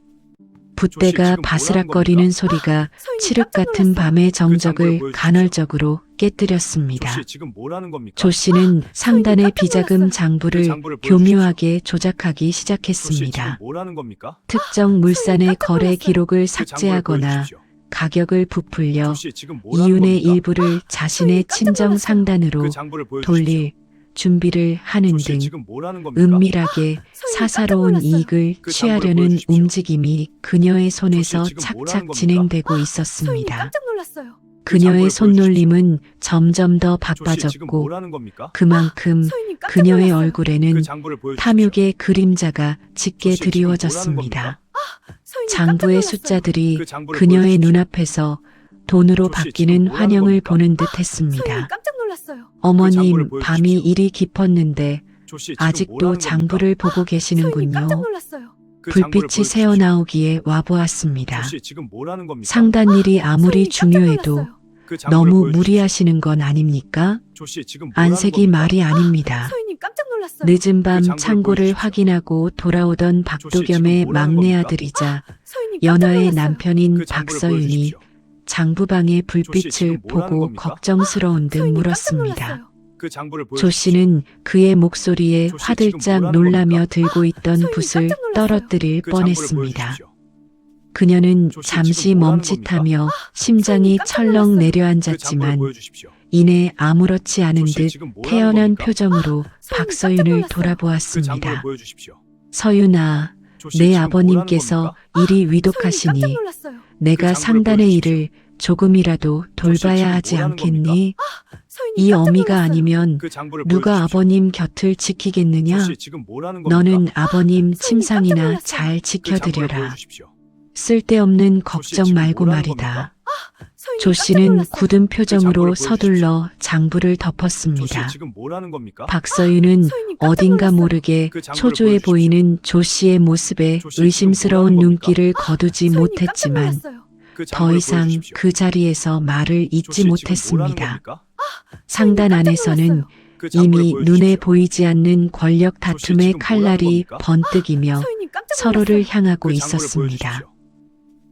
붓대가 지금 바스락거리는 뭐라는 소리가 서윤님 칠흑 깜짝 같은 놀랐어요. 밤의 장부를 정적을 보여주십시오. 간헐적으로 깨뜨렸습니다. 조씨, 지금 뭐라는 겁니까? 조 씨는 상단의 깜짝 비자금 놀랐어요. 장부를 그 장부를 보여주십시오. 교묘하게 조작하기 조씨, 지금 시작했습니다. 뭐라는 겁니까? 특정 물산의 깜짝 거래 놀랐어요. 기록을 그 장부를 삭제하거나 보여주십시오. 가격을 부풀려 조씨, 지금 뭐라는 이윤의 겁니까? 일부를 자신의 깜짝 친정 놀랐어요. 상단으로 그 장부를 보여주십시오. 돌릴 준비를 하는 조씨, 등 지금 뭐라는 겁니까? 은밀하게 사사로운 깜짝 놀랐어요. 이익을 그 장부를 취하려는 보여주십시오. 움직임이 그녀의 손에서 조씨, 지금 뭐라는 착착 겁니까? 진행되고 서윤님 있었습니다. 깜짝 놀랐어요. 그녀의 장부를 손놀림은 점점 더 조씨, 지금 바빠졌고 뭐라는 겁니까? 그만큼 서윤님 깜짝 그녀의 놀랐어요. 얼굴에는 그 장부를 보여주십시오. 탐욕의 그림자가 짙게 조씨, 지금 드리워졌습니다. 뭐라는 서윤님 깜짝 장부의 놀랐어요. 숫자들이 그 장부를 그녀의 보여주십시오. 눈앞에서 돈으로 조씨, 바뀌는 지금 뭐라는 환영을 겁니까? 보는 듯 서윤님 했습니다. 깜짝 놀랐어요. 어머님, 장부를 보여주십시오. 밤이 이리 깊었는데 조씨, 지금 아직도 뭐라는 장부를 보고 서윤님 계시는군요. 깜짝 놀랐어요. 겁니까? 그 장부를 불빛이 보여주십시오. 새어나오기에 와보았습니다. 조씨, 지금 뭐라는 겁니까? 상단 일이 아무리 서윤님 깜짝 중요해도 놀랐어요. 그 장부를 너무 보여주십시오. 무리하시는 건 아닙니까? 조씨, 지금 뭐라는 안색이 겁니까? 말이 아닙니다. 서윤님 깜짝 놀랐어요. 늦은 밤 그 장부를 창고를 보여주십시오. 확인하고 돌아오던 박도겸의 지금 뭐라는 막내 겁니까? 아들이자 서윤님 깜짝 연하의 놀랐어요. 남편인 그 장부를 박서윤이 보여주십시오. 장부방의 조씨, 불빛을 지금 뭐라는 보고 겁니까? 걱정스러운 듯 서윤님 깜짝 물었습니다. 놀랐어요. 그 장부를 조 보여주십시오. 씨는 그의 목소리에 조씨, 화들짝 지금 뭐라는 놀라며 겁니까? 들고 있던 서윤님 붓을 깜짝 놀랐어요. 떨어뜨릴 그 장부를 뻔했습니다. 보여주십시오. 그녀는 조씨, 잠시 지금 뭐라는 멈칫하며 심장이 서윤님 깜짝 철렁 놀랐어요. 그 장부를 내려앉았지만 보여주십시오. 이내 아무렇지 않은 조씨, 듯 지금 뭐라는 태연한 겁니까? 표정으로 깜짝 박서윤을 놀랐어요. 그 장부를 돌아보았습니다. 보여주십시오. 서윤아, 조씨, 내 지금 아버님께서 뭐라는 겁니까? 일이 서윤님 깜짝 위독하시니 놀랐어요. 내가 그 장부를 상단의 보여주십시오. 일을 조금이라도 조씨, 지금 돌봐야 하지 뭐라는 않겠니? 서윤님 이 깜짝 어미가 놀랐어요. 아니면 그 장부를 누가 보여주십시오. 아버님 곁을 지키겠느냐? 조씨, 지금 뭐라는 겁니까? 너는 아버님 깜짝 침상이나 놀랐어요. 잘 그 장부를 지켜드려라. 보여주십시오. 쓸데없는 조씨, 걱정 지금 말고 뭐라는 말이다. 서윤님 조 깜짝 씨는 놀랐어요. 굳은 그 표정으로 장부를 서둘러 장부를 조씨, 덮었습니다. 지금 뭐라는 겁니까? 박서윤은 서윤님 깜짝 어딘가 놀랐어요. 모르게 그 장부를 초조해 보여주십시오. 보이는 조 씨의 모습에 조씨, 지금 의심스러운 뭐라는 겁니까? 눈길을 거두지 서윤님 못했지만 깜짝 놀랐어요. 그 더 장부를 이상 보여주십시오. 그 자리에서 말을 잇지 조씨, 지금 뭐라는 못했습니다. 겁니까? 상단 깜짝 안에서는 놀랐어요. 그 장부를 이미 보여주십시오. 눈에 보이지 않는 권력 다툼의 지금 뭐라는 칼날이 겁니까? 번뜩이며 서윤님 깜짝 서로를 놀랐어요. 향하고 그 장부를 있었습니다. 보여주십시오.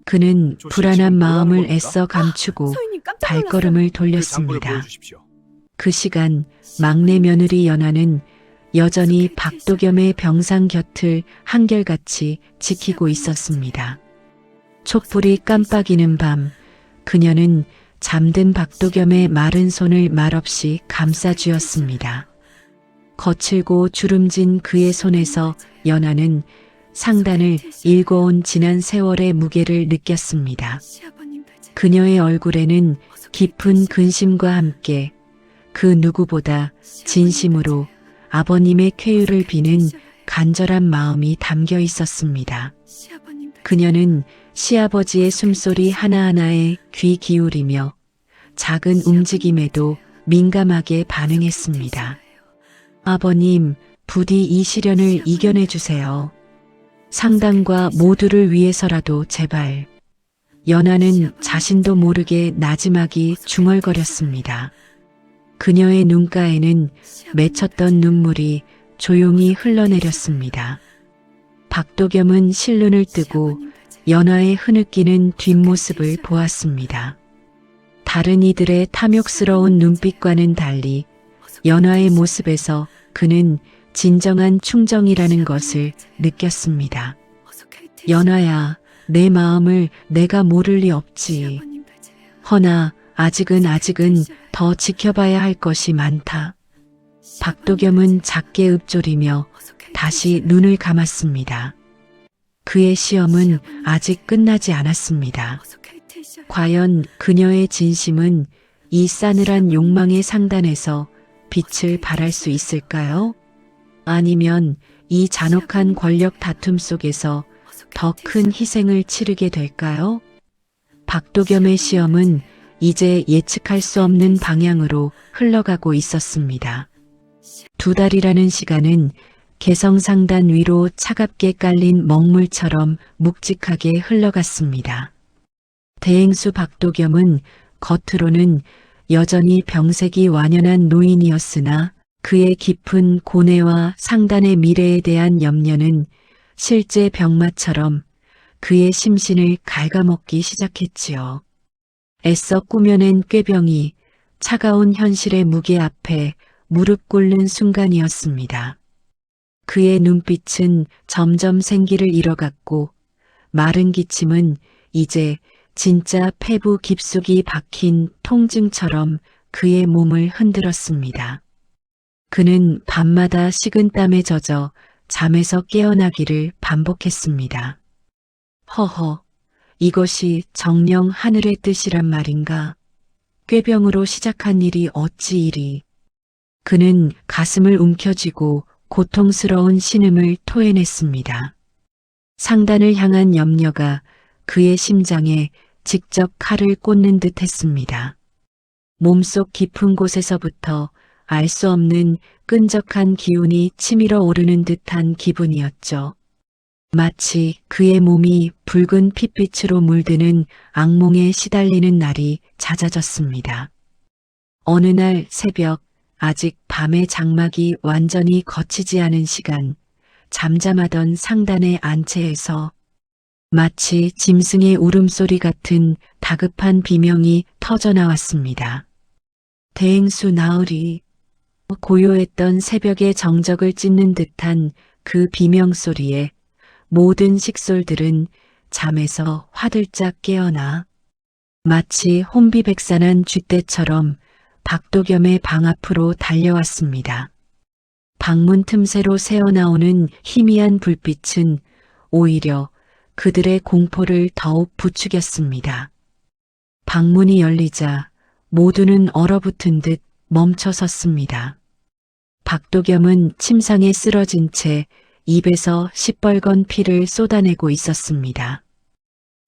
그는 조씨, 불안한 지금 뭐라는 마음을 겁니까? 애써 감추고 서윤님 깜짝 발걸음을 그 장부를 돌렸습니다. 보여주십시오. 그 시간 막내 며느리 연하는 여전히 박도겸의 병상 곁을 한결같이 지키고 있었습니다. 촛불이 깜빡이는 밤 그녀는 잠든 박도겸의 마른 손을 말없이 감싸쥐었습니다. 거칠고 주름진 그의 손에서 연하는 상단을 일궈온 지난 세월의 무게를 느꼈습니다. 시아버님도 제가 그녀의 얼굴에는 어서 깊은 근심과 함께 그 누구보다 진심으로 아버님의 쾌유를 비는 간절한 마음이 담겨 있었습니다. 시아버님도 그녀는 시아버지의 숨소리 하나하나에 귀 기울이며 작은 움직임에도 민감하게 반응했습니다. 아버님, 부디 이 시련을 이겨내 주세요. 상당과 모두를 위해서라도 제발. 연하는 자신도 모르게 나지막이 중얼거렸습니다. 그녀의 눈가에는 맺혔던 눈물이 조용히 흘러내렸습니다. 박도겸은 실눈을 뜨고 연하의 흐느끼는 뒷모습을 보았습니다. 다른 이들의 탐욕스러운 눈빛과는 달리 연하의 모습에서 그는 진정한 충정이라는 것을 느꼈습니다. 연하야, 내 마음을 내가 모를 리 없지. 허나 아직은 더 지켜봐야 할 것이 많다. 박도겸은 작게 읊조리며 다시 눈을 감았습니다. 그의 시험은 아직 끝나지 않았습니다. 과연 그녀의 진심은 이 싸늘한 욕망의 상단에서 빛을 발할 수 있을까요? 아니면 이 잔혹한 권력 다툼 속에서 더 큰 희생을 치르게 될까요? 박도겸의 시험은 이제 예측할 수 없는 방향으로 흘러가고 있었습니다. 2달이라는 시간은 개성상단 위로 차갑게 깔린 먹물처럼 묵직하게 흘러갔습니다. 대행수 박도겸은 겉으로는 여전히 병색이 완연한 노인이었으나 그의 깊은 고뇌와 상단의 미래에 대한 염려는 실제 병마처럼 그의 심신을 갉아먹기 시작했지요. 애써 꾸며낸 꾀병이 차가운 현실의 무게 앞에 무릎 꿇는 순간이었습니다. 그의 눈빛은 점점 생기를 잃어갔고 마른 기침은 이제 진짜 폐부 깊숙이 박힌 통증처럼 그의 몸을 흔들었습니다. 그는 밤마다 식은땀에 젖어 잠에서 깨어나기를 반복했습니다. 허허, 이것이 정녕 하늘의 뜻이란 말인가? 꾀병으로 시작한 일이 어찌 이리. 그는 가슴을 움켜쥐고 고통스러운 신음을 토해냈습니다. 상단을 향한 염려가 그의 심장에 직접 칼을 꽂는 듯 했습니다. 몸속 깊은 곳에서부터 알 수 없는 끈적한 기운이 치밀어 오르는 듯한 기분이었죠. 마치 그의 몸이 붉은 핏빛으로 물드는 악몽에 시달리는 날이 잦아졌습니다. 어느 날 새벽, 아직 밤의 장막이 완전히 걷히지 않은 시간, 잠잠하던 상단의 안채에서 마치 짐승의 울음소리 같은 다급한 비명이 터져나왔습니다. 대행수 나으리. 고요했던 새벽의 정적을 찢는 듯한 그 비명소리에 모든 식솔들은 잠에서 화들짝 깨어나 마치 혼비백산한 쥐떼처럼 박도겸의 방 앞으로 달려왔습니다. 방문 틈새로 새어나오는 희미한 불빛은 오히려 그들의 공포를 더욱 부추겼습니다. 방문이 열리자 모두는 얼어붙은 듯 멈춰 섰습니다. 박도겸은 침상에 쓰러진 채 입에서 시뻘건 피를 쏟아내고 있었습니다.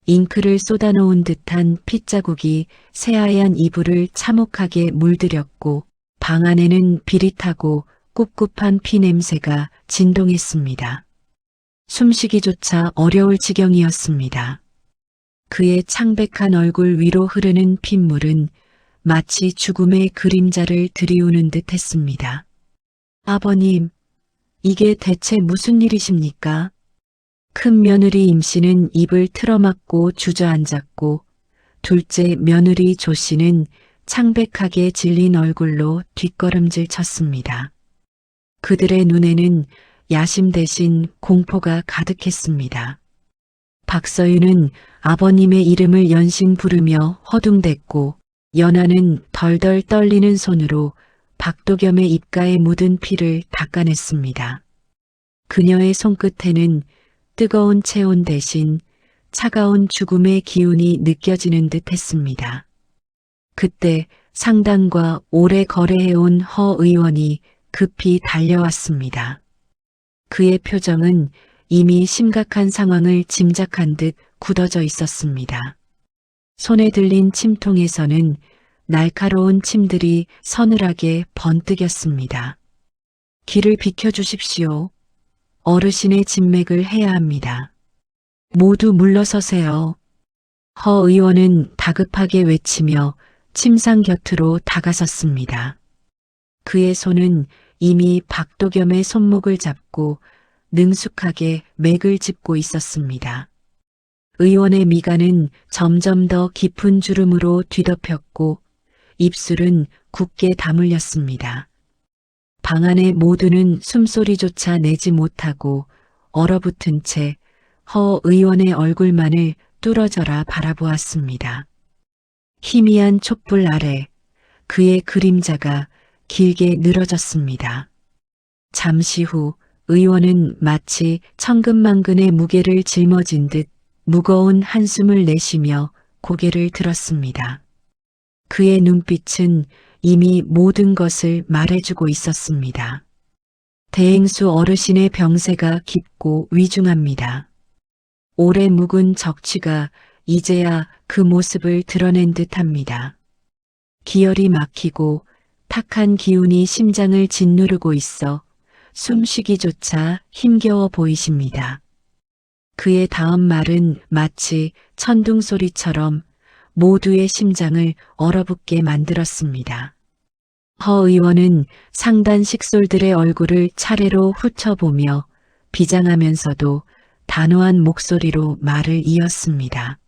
잉크를 쏟아놓은 듯한 핏자국이 새하얀 이불을 참혹하게 물들였고 방 안에는 비릿하고 꿉꿉한 피 냄새가 진동했습니다. 숨쉬기조차 어려울 지경이었습니다. 그의 창백한 얼굴 위로 흐르는 핏물은 마치 죽음의 그림자를 들이우는 듯 했습니다. 아버님, 이게 대체 무슨 일이십니까? 큰 며느리 임씨는 입을 틀어막고 주저앉았고 둘째 며느리 조 씨는 창백하게 질린 얼굴로 뒷걸음질 쳤습니다. 그들의 눈에는 야심 대신 공포가 가득했습니다. 박서윤은 아버님의 이름을 연신 부르며 허둥댔고 연하는 덜덜 떨리는 손으로 박도겸의 입가에 묻은 피를 닦아냈습니다. 그녀의 손끝에는 뜨거운 체온 대신 차가운 죽음의 기운이 느껴지는 듯 했습니다. 그때 상단과 오래 거래해온 허 의원이 급히 달려왔습니다. 그의 표정은 이미 심각한 상황을 짐작한 듯 굳어져 있었습니다. 손에 들린 침통에서는 날카로운 침들이 서늘하게 번뜩였습니다. 길을 비켜주십시오. 어르신의 진맥을 해야 합니다. 모두 물러서세요. 허 의원은 다급하게 외치며 침상 곁으로 다가섰습니다. 그의 손은 이미 박도겸의 손목을 잡고 능숙하게 맥을 짚고 있었습니다. 의원의 미간은 점점 더 깊은 주름으로 뒤덮였고 입술은 굳게 다물렸습니다. 방 안의 모두는 숨소리조차 내지 못하고 얼어붙은 채 허 의원의 얼굴만을 뚫어져라 바라보았습니다. 희미한 촛불 아래 그의 그림자가 길게 늘어졌습니다. 잠시 후 의원은 마치 천근만근의 무게를 짊어진 듯 무거운 한숨을 내쉬며 고개를 들었습니다. 그의 눈빛은 이미 모든 것을 말해주고 있었습니다. 대행수 어르신의 병세가 깊고 위중합니다. 오래 묵은 적취가 이제야 그 모습을 드러낸 듯합니다. 기혈이 막히고 탁한 기운이 심장을 짓누르고 있어 숨쉬기조차 힘겨워 보이십니다. 그의 다음 말은 마치 천둥 소리처럼 모두의 심장을 얼어붙게 만들었습니다. 허 의원은 상단 식솔들의 얼굴을 차례로 훑어보며 비장하면서도 단호한 목소리로 말을 이었습니다.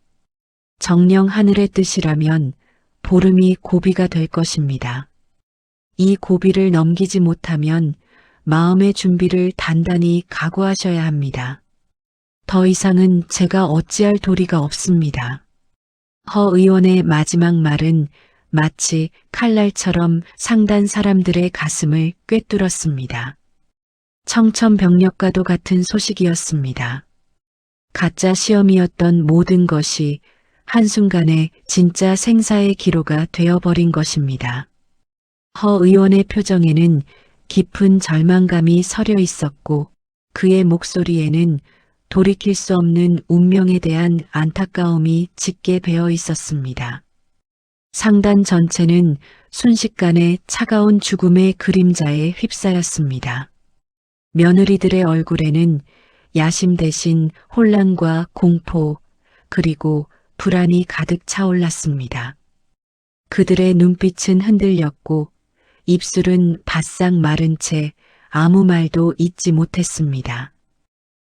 정령 하늘의 뜻이라면 보름이 고비가 될 것입니다. 이 고비를 넘기지 못하면 마음의 준비를 단단히 각오하셔야 합니다. 더 이상은 제가 어찌할 도리가 없습니다. 허 의원의 마지막 말은 마치 칼날처럼 상단 사람들의 가슴을 꿰뚫었습니다. 청천벽력과도 같은 소식이었습니다. 가짜 시험이었던 모든 것이 한순간에 진짜 생사의 기로가 되어버린 것입니다. 허 의원의 표정에는 깊은 절망감이 서려 있었고 그의 목소리에는 돌이킬 수 없는 운명에 대한 안타까움이 짙게 배어 있었습니다. 상단 전체는 순식간에 차가운 죽음의 그림자에 휩싸였습니다. 며느리들의 얼굴에는 야심 대신 혼란과 공포 그리고 불안이 가득 차올랐습니다. 그들의 눈빛은 흔들렸고 입술은 바싹 마른 채 아무 말도 잇지 못했습니다.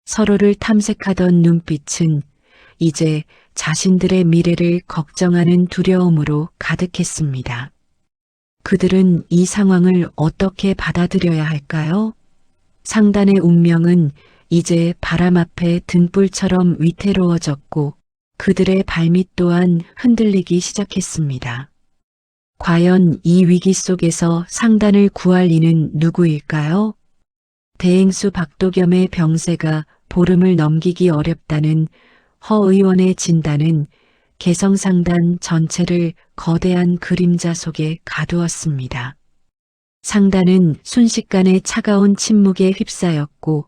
서로를 탐색하던 눈빛은 이제 자신들의 미래를 걱정하는 두려움으로 가득했습니다. 그들은 이 상황을 어떻게 받아들여야 할까요? 상단의 운명은 이제 바람 앞에 등불처럼 위태로워졌고 그들의 발밑 또한 흔들리기 시작했습니다. 과연 이 위기 속에서 상단을 구할 이는 누구일까요? 대행수 박도겸의 병세가 보름을 넘기기 어렵다는 허 의원의 진단은 개성상단 전체를 거대한 그림자 속에 가두었습니다. 상단은 순식간에 차가운 침묵에 휩싸였고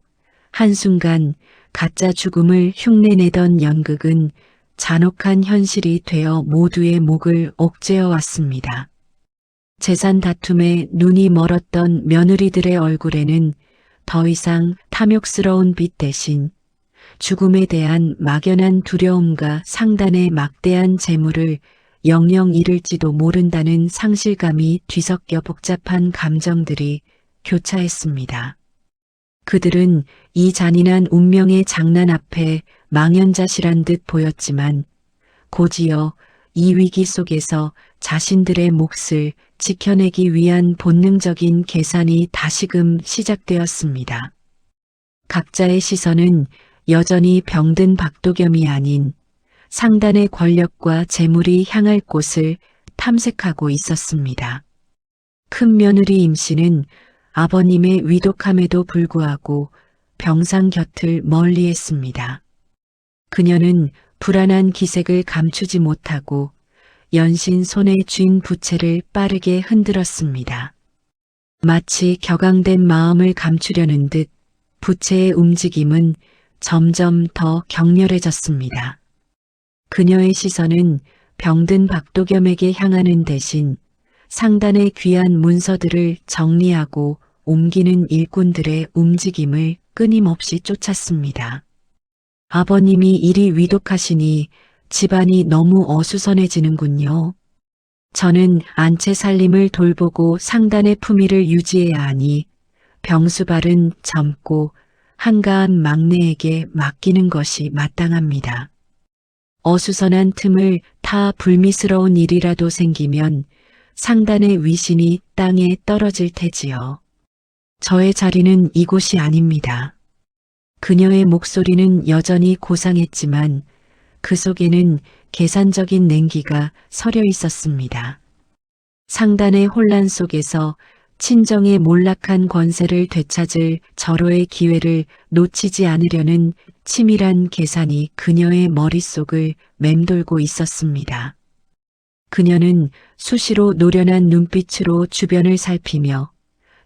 한순간 가짜 죽음을 흉내내던 연극은 잔혹한 현실이 되어 모두의 목을 옥죄어 왔습니다. 재산 다툼에 눈이 멀었던 며느리들의 얼굴에는 더 이상 탐욕스러운 빛 대신 죽음에 대한 막연한 두려움과 상단의 막대한 재물을 영영 잃을지도 모른다는 상실감이 뒤섞여 복잡한 감정들이 교차했습니다. 그들은 이 잔인한 운명의 장난 앞에 망연자실한 듯 보였지만 곧이어 이 위기 속에서 자신들의 몫을 지켜내기 위한 본능적인 계산이 다시금 시작되었습니다. 각자의 시선은 여전히 병든 박도겸이 아닌 상단의 권력과 재물이 향할 곳을 탐색하고 있었습니다. 큰 며느리 임씨는 아버님의 위독함에도 불구하고 병상 곁을 멀리했습니다. 그녀는 불안한 기색을 감추지 못하고 연신 손에 쥔 부채를 빠르게 흔들었습니다. 마치 격앙된 마음을 감추려는 듯 부채의 움직임은 점점 더 격렬해졌습니다. 그녀의 시선은 병든 박도겸에게 향하는 대신 상단의 귀한 문서들을 정리하고 옮기는 일꾼들의 움직임을 끊임없이 쫓았습니다. 아버님이 이리 위독하시니 집안이 너무 어수선해지는군요. 저는 안채 살림을 돌보고 상단의 품위를 유지해야 하니 병수발은 젊고 한가한 막내에게 맡기는 것이 마땅합니다. 어수선한 틈을 타 불미스러운 일이라도 생기면 상단의 위신이 땅에 떨어질 테지요. 저의 자리는 이곳이 아닙니다. 그녀의 목소리는 여전히 고상했지만 그 속에는 계산적인 냉기가 서려 있었습니다. 상단의 혼란 속에서 친정의 몰락한 권세를 되찾을 절호의 기회를 놓치지 않으려는 치밀한 계산이 그녀의 머릿속을 맴돌고 있었습니다. 그녀는 수시로 노련한 눈빛으로 주변을 살피며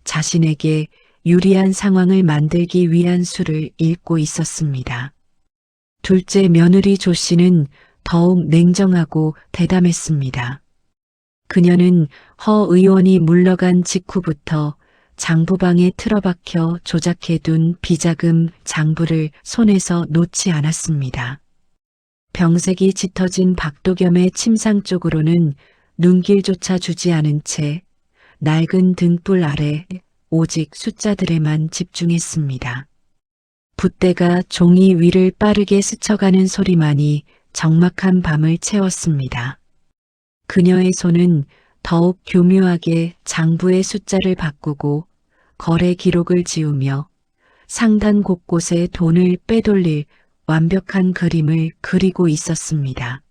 자신에게 유리한 상황을 만들기 위한 수를 읽고 있었습니다. 둘째 며느리 조 씨는 더욱 냉정하고 대담했습니다. 그녀는 허 의원이 물러간 직후부터 장부방에 틀어박혀 조작해둔 비자금 장부를 손에서 놓지 않았습니다. 병색이 짙어진 박도겸의 침상 쪽으로는 눈길조차 주지 않은 채 낡은 등불 아래 오직 숫자들에만 집중했습니다. 붓대가 종이 위를 빠르게 스쳐가는 소리만이 적막한 밤을 채웠습니다. 그녀의 손은 더욱 교묘하게 장부의 숫자를 바꾸고 거래 기록을 지우며 상단 곳곳에 돈을 빼돌릴 완벽한 그림을 그리고 있었습니다.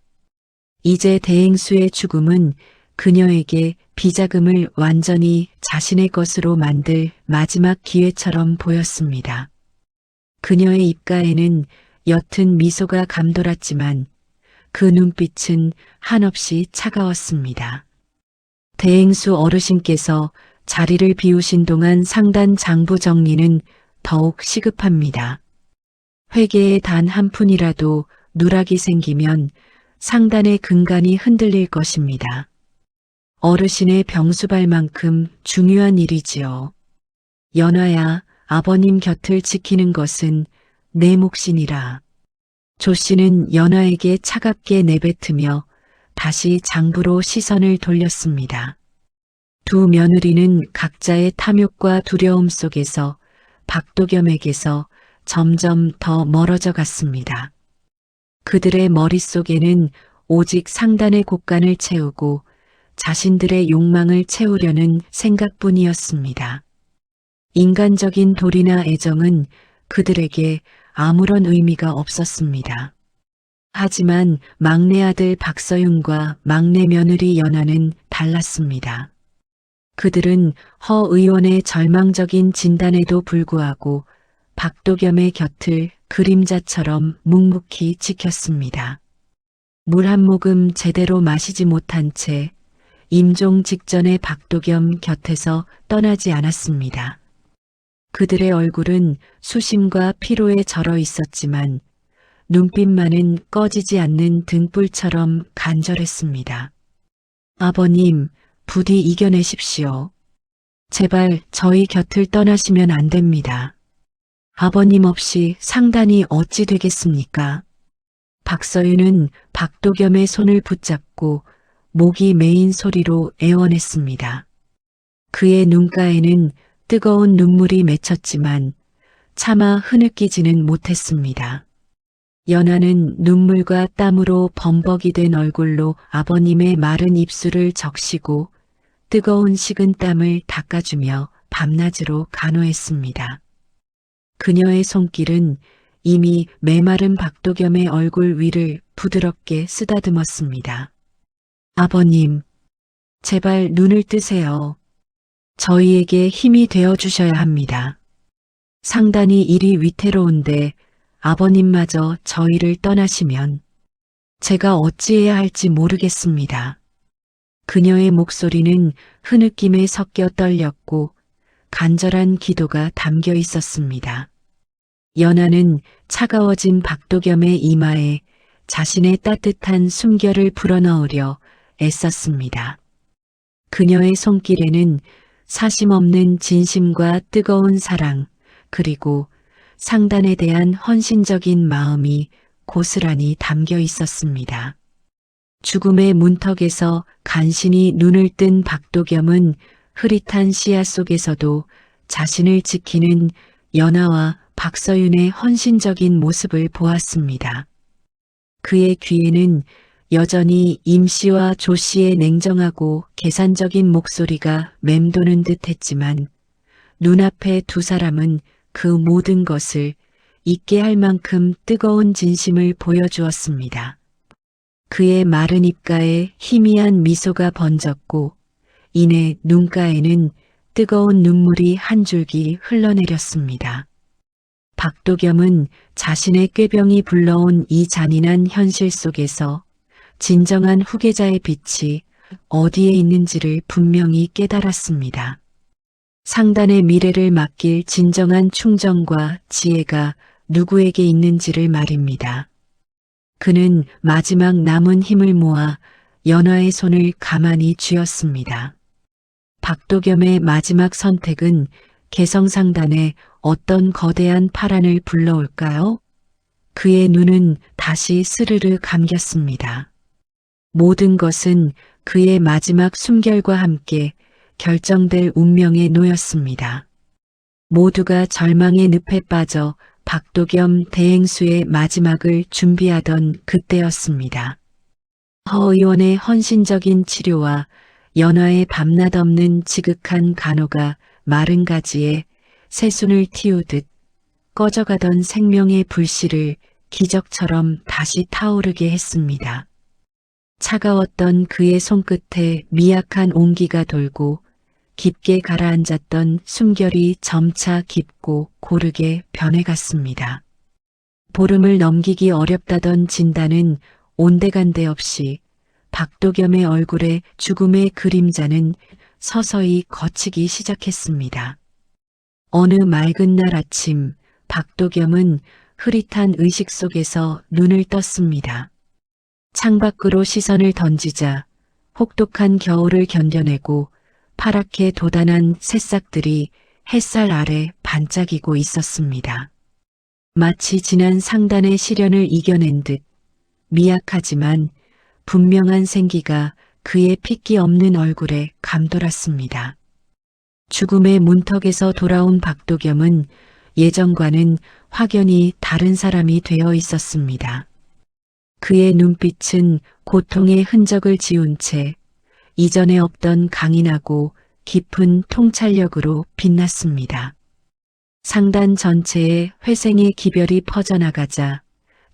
이제 대행수의 죽음은 그녀에게 비자금을 완전히 자신의 것으로 만들 마지막 기회처럼 보였습니다. 그녀의 입가에는 옅은 미소가 감돌았지만 그 눈빛은 한없이 차가웠습니다. 대행수 어르신께서 자리를 비우신 동안 상단 장부 정리는 더욱 시급합니다. 회계에 단 한 푼이라도 누락이 생기면 상단의 근간이 흔들릴 것입니다. 어르신의 병수발만큼 중요한 일이지요. 연화야, 아버님 곁을 지키는 것은 내 몫이니라. 조 씨는 연화에게 차갑게 내뱉으며 다시 장부로 시선을 돌렸습니다. 두 며느리는 각자의 탐욕과 두려움 속에서 박도겸에게서 점점 더 멀어져 갔습니다. 그들의 머릿속에는 오직 상단의 곳간을 채우고 자신들의 욕망을 채우려는 생각뿐이었습니다. 인간적인 도리나 애정은 그들에게 아무런 의미가 없었습니다. 하지만 막내 아들 박서윤과 막내 며느리 연하는 달랐습니다. 그들은 허 의원의 절망적인 진단에도 불구하고 박도겸의 곁을 그림자처럼 묵묵히 지켰습니다. 물 한 모금 제대로 마시지 못한 채 임종 직전에 박도겸 곁에서 떠나지 않았습니다. 그들의 얼굴은 수심과 피로에 절어 있었지만 눈빛만은 꺼지지 않는 등불처럼 간절했습니다. 아버님, 부디 이겨내십시오. 제발 저희 곁을 떠나시면 안 됩니다. 아버님 없이 상단이 어찌 되겠습니까? 박서윤은 박도겸의 손을 붙잡고 목이 메인 소리로 애원했습니다. 그의 눈가에는 뜨거운 눈물이 맺혔지만 차마 흐느끼지는 못했습니다. 연하는 눈물과 땀으로 범벅이 된 얼굴로 아버님의 마른 입술을 적시고 뜨거운 식은땀을 닦아주며 밤낮으로 간호했습니다. 그녀의 손길은 이미 메마른 박도겸의 얼굴 위를 부드럽게 쓰다듬었습니다. 아버님, 제발 눈을 뜨세요. 저희에게 힘이 되어 주셔야 합니다. 상단이 이리 위태로운데 아버님마저 저희를 떠나시면 제가 어찌해야 할지 모르겠습니다. 그녀의 목소리는 흐느낌에 섞여 떨렸고 간절한 기도가 담겨 있었습니다. 연하는 차가워진 박도겸의 이마에 자신의 따뜻한 숨결을 불어넣으려 애썼습니다. 그녀의 손길에는 사심없는 진심과 뜨거운 사랑, 그리고 상단에 대한 헌신적인 마음이 고스란히 담겨 있었습니다. 죽음의 문턱에서 간신히 눈을 뜬 박도겸은 흐릿한 시야 속에서도 자신을 지키는 연하와 박서윤의 헌신적인 모습을 보았습니다. 그의 귀에는 여전히 임 씨와 조 씨의 냉정하고 계산적인 목소리가 맴도는 듯 했지만 눈앞의 두 사람은 그 모든 것을 잊게 할 만큼 뜨거운 진심을 보여주었습니다. 그의 마른 입가에 희미한 미소가 번졌고 이내 눈가에는 뜨거운 눈물이 한 줄기 흘러내렸습니다. 박도겸은 자신의 꾀병이 불러온 이 잔인한 현실 속에서 진정한 후계자의 빛이 어디에 있는지를 분명히 깨달았습니다. 상단의 미래를 맡길 진정한 충정과 지혜가 누구에게 있는지를 말입니다. 그는 마지막 남은 힘을 모아 연하의 손을 가만히 쥐었습니다. 박도겸의 마지막 선택은 개성상단에 어떤 거대한 파란을 불러올까요? 그의 눈은 다시 스르르 감겼습니다. 모든 것은 그의 마지막 숨결과 함께 결정될 운명에 놓였습니다. 모두가 절망의 늪에 빠져 박도겸 대행수의 마지막을 준비하던 그때였습니다. 허 의원의 헌신적인 치료와 연하의 밤낮 없는 지극한 간호가 마른 가지에 새순을 틔우듯 꺼져가던 생명의 불씨를 기적처럼 다시 타오르게 했습니다. 차가웠던 그의 손끝에 미약한 온기가 돌고 깊게 가라앉았던 숨결이 점차 깊고 고르게 변해갔습니다. 보름을 넘기기 어렵다던 진단은 온데간데 없이 박도겸의 얼굴에 죽음의 그림자는 서서히 걷히기 시작했습니다. 어느 맑은 날 아침 박도겸은 흐릿한 의식 속에서 눈을 떴습니다. 창밖으로 시선을 던지자 혹독한 겨울을 견뎌내고 파랗게 돋아난 새싹들이 햇살 아래 반짝이고 있었습니다. 마치 지난 상단의 시련을 이겨낸 듯 미약하지만 분명한 생기가 그의 핏기 없는 얼굴에 감돌았습니다. 죽음의 문턱에서 돌아온 박도겸은 예전과는 확연히 다른 사람이 되어 있었습니다. 그의 눈빛은 고통의 흔적을 지운 채 이전에 없던 강인하고 깊은 통찰력으로 빛났습니다. 상단 전체에 회생의 기별이 퍼져나가자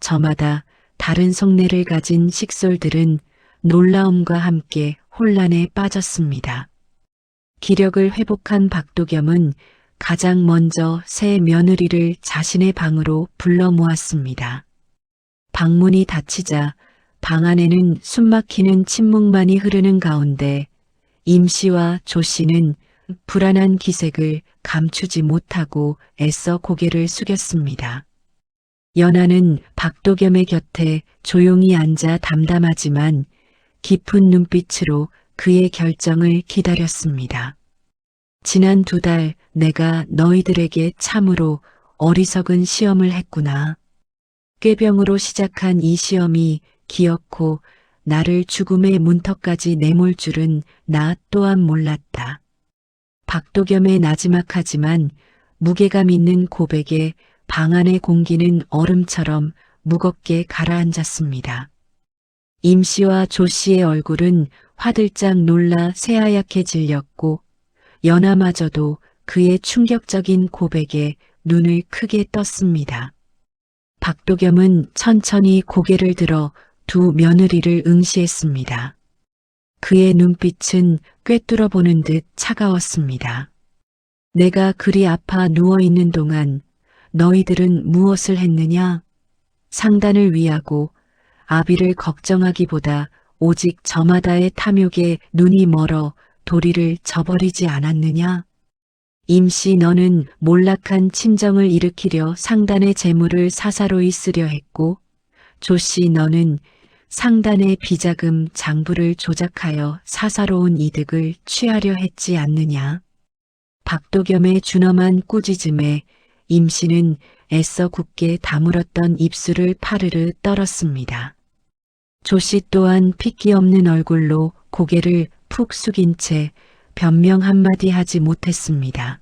저마다 다른 속내를 가진 식솔들은 놀라움과 함께 혼란에 빠졌습니다. 기력을 회복한 박도겸은 가장 먼저 새 며느리를 자신의 방으로 불러 모았습니다. 방문이 닫히자 방 안에는 숨막히는 침묵만이 흐르는 가운데 임 씨와 조 씨는 불안한 기색을 감추지 못하고 애써 고개를 숙였습니다. 연하는 박도겸의 곁에 조용히 앉아 담담하지만 깊은 눈빛으로 그의 결정을 기다렸습니다. 지난 2달 내가 너희들에게 참으로 어리석은 시험을 했구나. 꾀병으로 시작한 이 시험이 기어코 나를 죽음의 문턱까지 내몰 줄은 나 또한 몰랐다. 박도겸의 나지막하지만 무게감 있는 고백에 방 안의 공기는 얼음처럼 무겁게 가라앉았습니다. 임 씨와 조 씨의 얼굴은 화들짝 놀라 새하얗게 질렸고 연하마저도 그의 충격적인 고백에 눈을 크게 떴습니다. 박도겸은 천천히 고개를 들어 두 며느리를 응시했습니다. 그의 눈빛은 꿰뚫어 보는 듯 차가웠습니다. 내가 그리 아파 누워있는 동안 너희들은 무엇을 했느냐? 상단을 위하고 아비를 걱정하기보다 오직 저마다의 탐욕에 눈이 멀어 도리를 저버리지 않았느냐? 임시 너는 몰락한 친정을 일으키려 상단의 재물을 사사로이 쓰려 했고, 조씨 너는 상단의 비자금 장부를 조작하여 사사로운 이득을 취하려 했지 않느냐? 박도겸의 준엄한 꾸짖음에 임씨는 애써 굳게 다물었던 입술을 파르르 떨었습니다. 조씨 또한 핏기 없는 얼굴로 고개를 푹 숙인 채 변명 한마디 하지 못했습니다.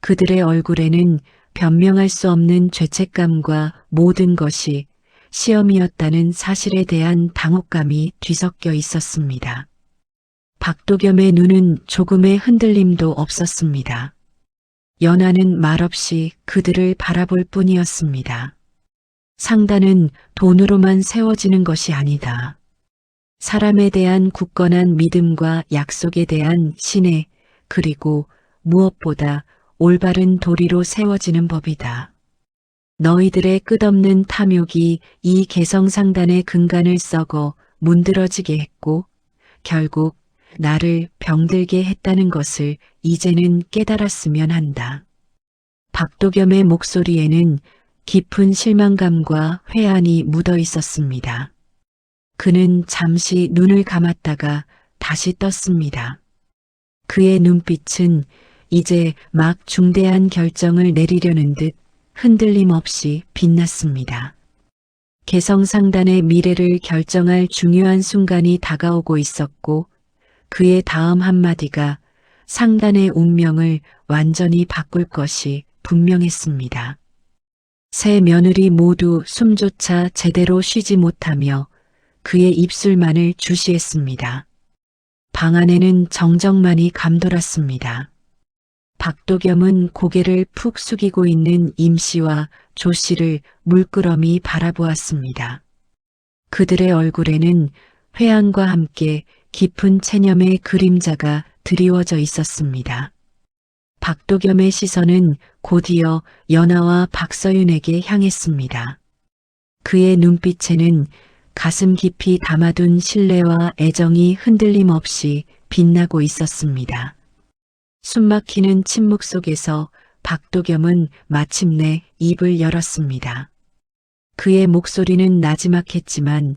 그들의 얼굴에는 변명할 수 없는 죄책감과 모든 것이 시험이었다는 사실에 대한 당혹감이 뒤섞여 있었습니다. 박도겸의 눈은 조금의 흔들림도 없었습니다. 연하는 말없이 그들을 바라볼 뿐이었습니다. 상단은 돈으로만 세워지는 것이 아니다. 사람에 대한 굳건한 믿음과 약속에 대한 신뢰, 그리고 무엇보다 올바른 도리로 세워지는 법이다. 너희들의 끝없는 탐욕이 이 개성상단의 근간을 썩어 문드러지게 했고 결국 나를 병들게 했다는 것을 이제는 깨달았으면 한다. 박도겸의 목소리에는 깊은 실망감과 회한이 묻어 있었습니다. 그는 잠시 눈을 감았다가 다시 떴습니다. 그의 눈빛은 이제 막 중대한 결정을 내리려는 듯 흔들림 없이 빛났습니다. 개성상단의 미래를 결정할 중요한 순간이 다가오고 있었고 그의 다음 한마디가 상단의 운명을 완전히 바꿀 것이 분명했습니다. 세 며느리 모두 숨조차 제대로 쉬지 못하며 그의 입술만을 주시했습니다. 방 안에는 정적만이 감돌았습니다. 박도겸은 고개를 푹 숙이고 있는 임씨와 조씨를 물끄러미 바라보았습니다. 그들의 얼굴에는 회한과 함께 깊은 체념의 그림자가 드리워져 있었습니다. 박도겸의 시선은 곧이어 연하와 박서윤에게 향했습니다. 그의 눈빛에는 가슴 깊이 담아둔 신뢰와 애정이 흔들림 없이 빛나고 있었습니다. 숨막히는 침묵 속에서 박도겸은 마침내 입을 열었습니다. 그의 목소리는 나지막했지만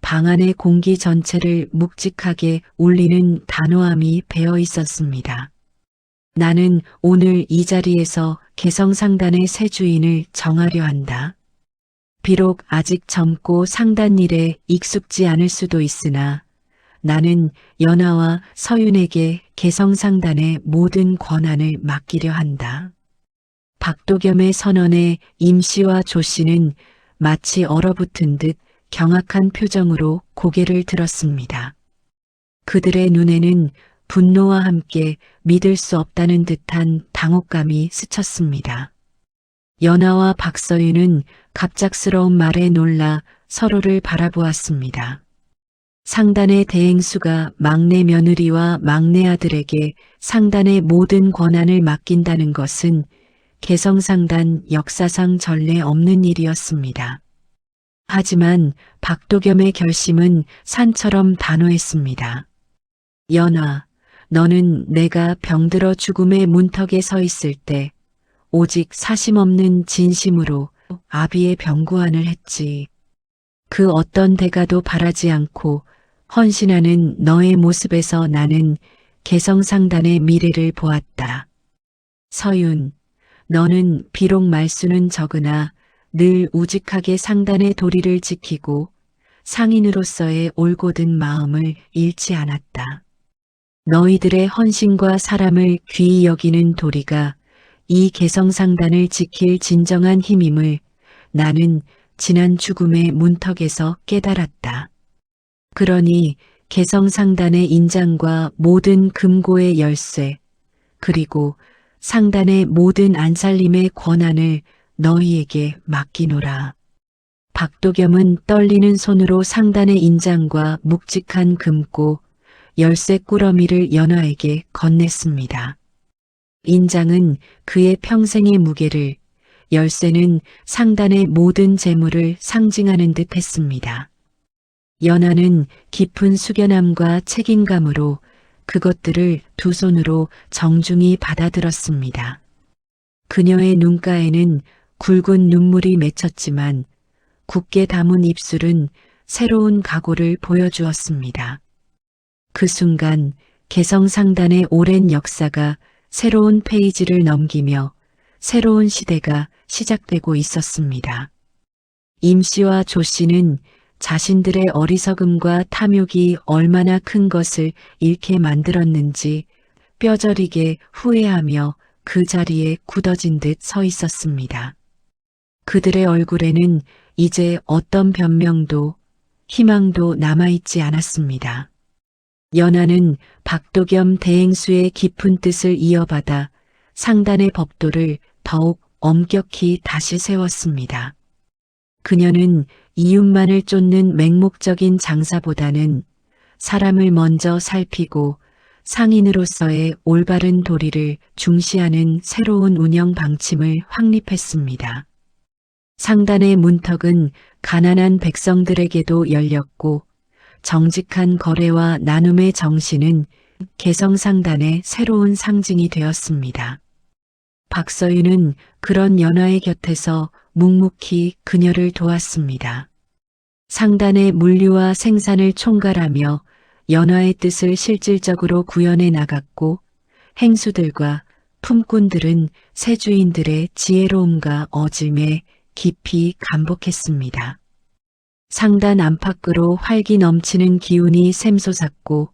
방 안의 공기 전체를 묵직하게 울리는 단호함이 배어 있었습니다. 나는 오늘 이 자리에서 개성상단의 새 주인을 정하려 한다. 비록 아직 젊고 상단 일에 익숙지 않을 수도 있으나 나는 연하와 서윤에게 개성상단의 모든 권한을 맡기려 한다. 박도겸의 선언에 임씨와 조씨는 마치 얼어붙은 듯 경악한 표정으로 고개를 들었습니다. 그들의 눈에는 분노와 함께 믿을 수 없다는 듯한 당혹감이 스쳤습니다. 연하와 박서윤은 갑작스러운 말에 놀라 서로를 바라보았습니다. 상단의 대행수가 막내 며느리와 막내 아들에게 상단의 모든 권한을 맡긴다는 것은 개성상단 역사상 전례 없는 일이었습니다. 하지만 박도겸의 결심은 산처럼 단호했습니다. 연하, 너는 내가 병들어 죽음의 문턱에 서 있을 때 오직 사심없는 진심으로 아비의 병구안을 했지. 그 어떤 대가도 바라지 않고 헌신하는 너의 모습에서 나는 개성상단의 미래를 보았다. 서윤, 너는 비록 말수는 적으나 늘 우직하게 상단의 도리를 지키고 상인으로서의 올곧은 마음을 잃지 않았다. 너희들의 헌신과 사람을 귀히 여기는 도리가 이 개성상단을 지킬 진정한 힘임을 나는 지난 죽음의 문턱에서 깨달았다. 그러니 개성상단의 인장과 모든 금고의 열쇠, 그리고 상단의 모든 안살림의 권한을 너희에게 맡기노라. 박도겸은 떨리는 손으로 상단의 인장과 묵직한 금고, 열쇠 꾸러미를 연화에게 건넸습니다. 인장은 그의 평생의 무게를, 열쇠는 상단의 모든 재물을 상징하는 듯 했습니다. 연화는 깊은 숙연함과 책임감으로 그것들을 두 손으로 정중히 받아들었습니다. 그녀의 눈가에는 굵은 눈물이 맺혔지만 굳게 담은 입술은 새로운 각오를 보여주었습니다. 그 순간 개성상단의 오랜 역사가 새로운 페이지를 넘기며 새로운 시대가 시작되고 있었습니다. 임 씨와 조 씨는 자신들의 어리석음과 탐욕이 얼마나 큰 것을 잃게 만들었는지 뼈저리게 후회하며 그 자리에 굳어진 듯 서 있었습니다. 그들의 얼굴에는 이제 어떤 변명도 희망도 남아있지 않았습니다. 연하는 박도겸 대행수의 깊은 뜻을 이어받아 상단의 법도를 더욱 엄격히 다시 세웠습니다. 그녀는 이윤만을 쫓는 맹목적인 장사보다는 사람을 먼저 살피고 상인으로서의 올바른 도리를 중시하는 새로운 운영 방침을 확립했습니다. 상단의 문턱은 가난한 백성들에게도 열렸고 정직한 거래와 나눔의 정신은 개성상단의 새로운 상징이 되었습니다. 박서윤은 그런 연화의 곁에서 묵묵히 그녀를 도왔습니다. 상단의 물류와 생산을 총괄하며 연화의 뜻을 실질적으로 구현해 나갔고 행수들과 품꾼들은 새 주인들의 지혜로움과 어짐에 깊이 감복했습니다. 상단 안팎으로 활기 넘치는 기운이 샘솟았고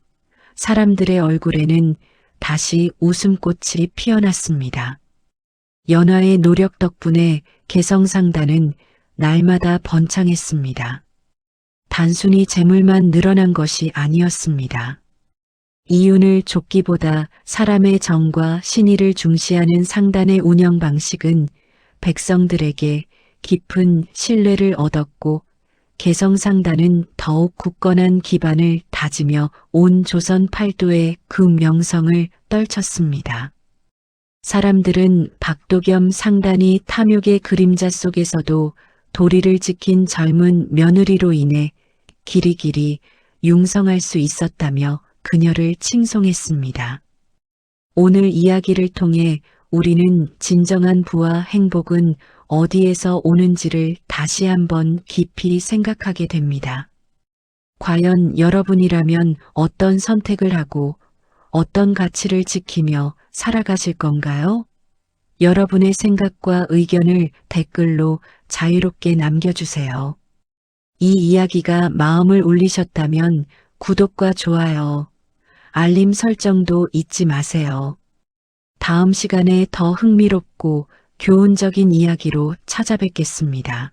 사람들의 얼굴에는 다시 웃음꽃이 피어났습니다. 연화의 노력 덕분에 개성상단은 날마다 번창했습니다. 단순히 재물만 늘어난 것이 아니었습니다. 이윤을 쫓기보다 사람의 정과 신의를 중시하는 상단의 운영 방식은 백성들에게 깊은 신뢰를 얻었고 개성상단은 더욱 굳건한 기반을 다지며 온 조선 팔도에 그 명성을 떨쳤습니다. 사람들은 박도겸 상단이 탐욕의 그림자 속에서도 도리를 지킨 젊은 며느리로 인해 길이길이 융성할 수 있었다며 그녀를 칭송했습니다. 오늘 이야기를 통해 우리는 진정한 부와 행복은 어디에서 오는지를 다시 한번 깊이 생각하게 됩니다. 과연 여러분이라면 어떤 선택을 하고 어떤 가치를 지키며 살아가실 건가요? 여러분의 생각과 의견을 댓글로 자유롭게 남겨주세요. 이 이야기가 마음을 울리셨다면 구독과 좋아요, 알림 설정도 잊지 마세요. 다음 시간에 더 흥미롭고 교훈적인 이야기로 찾아뵙겠습니다.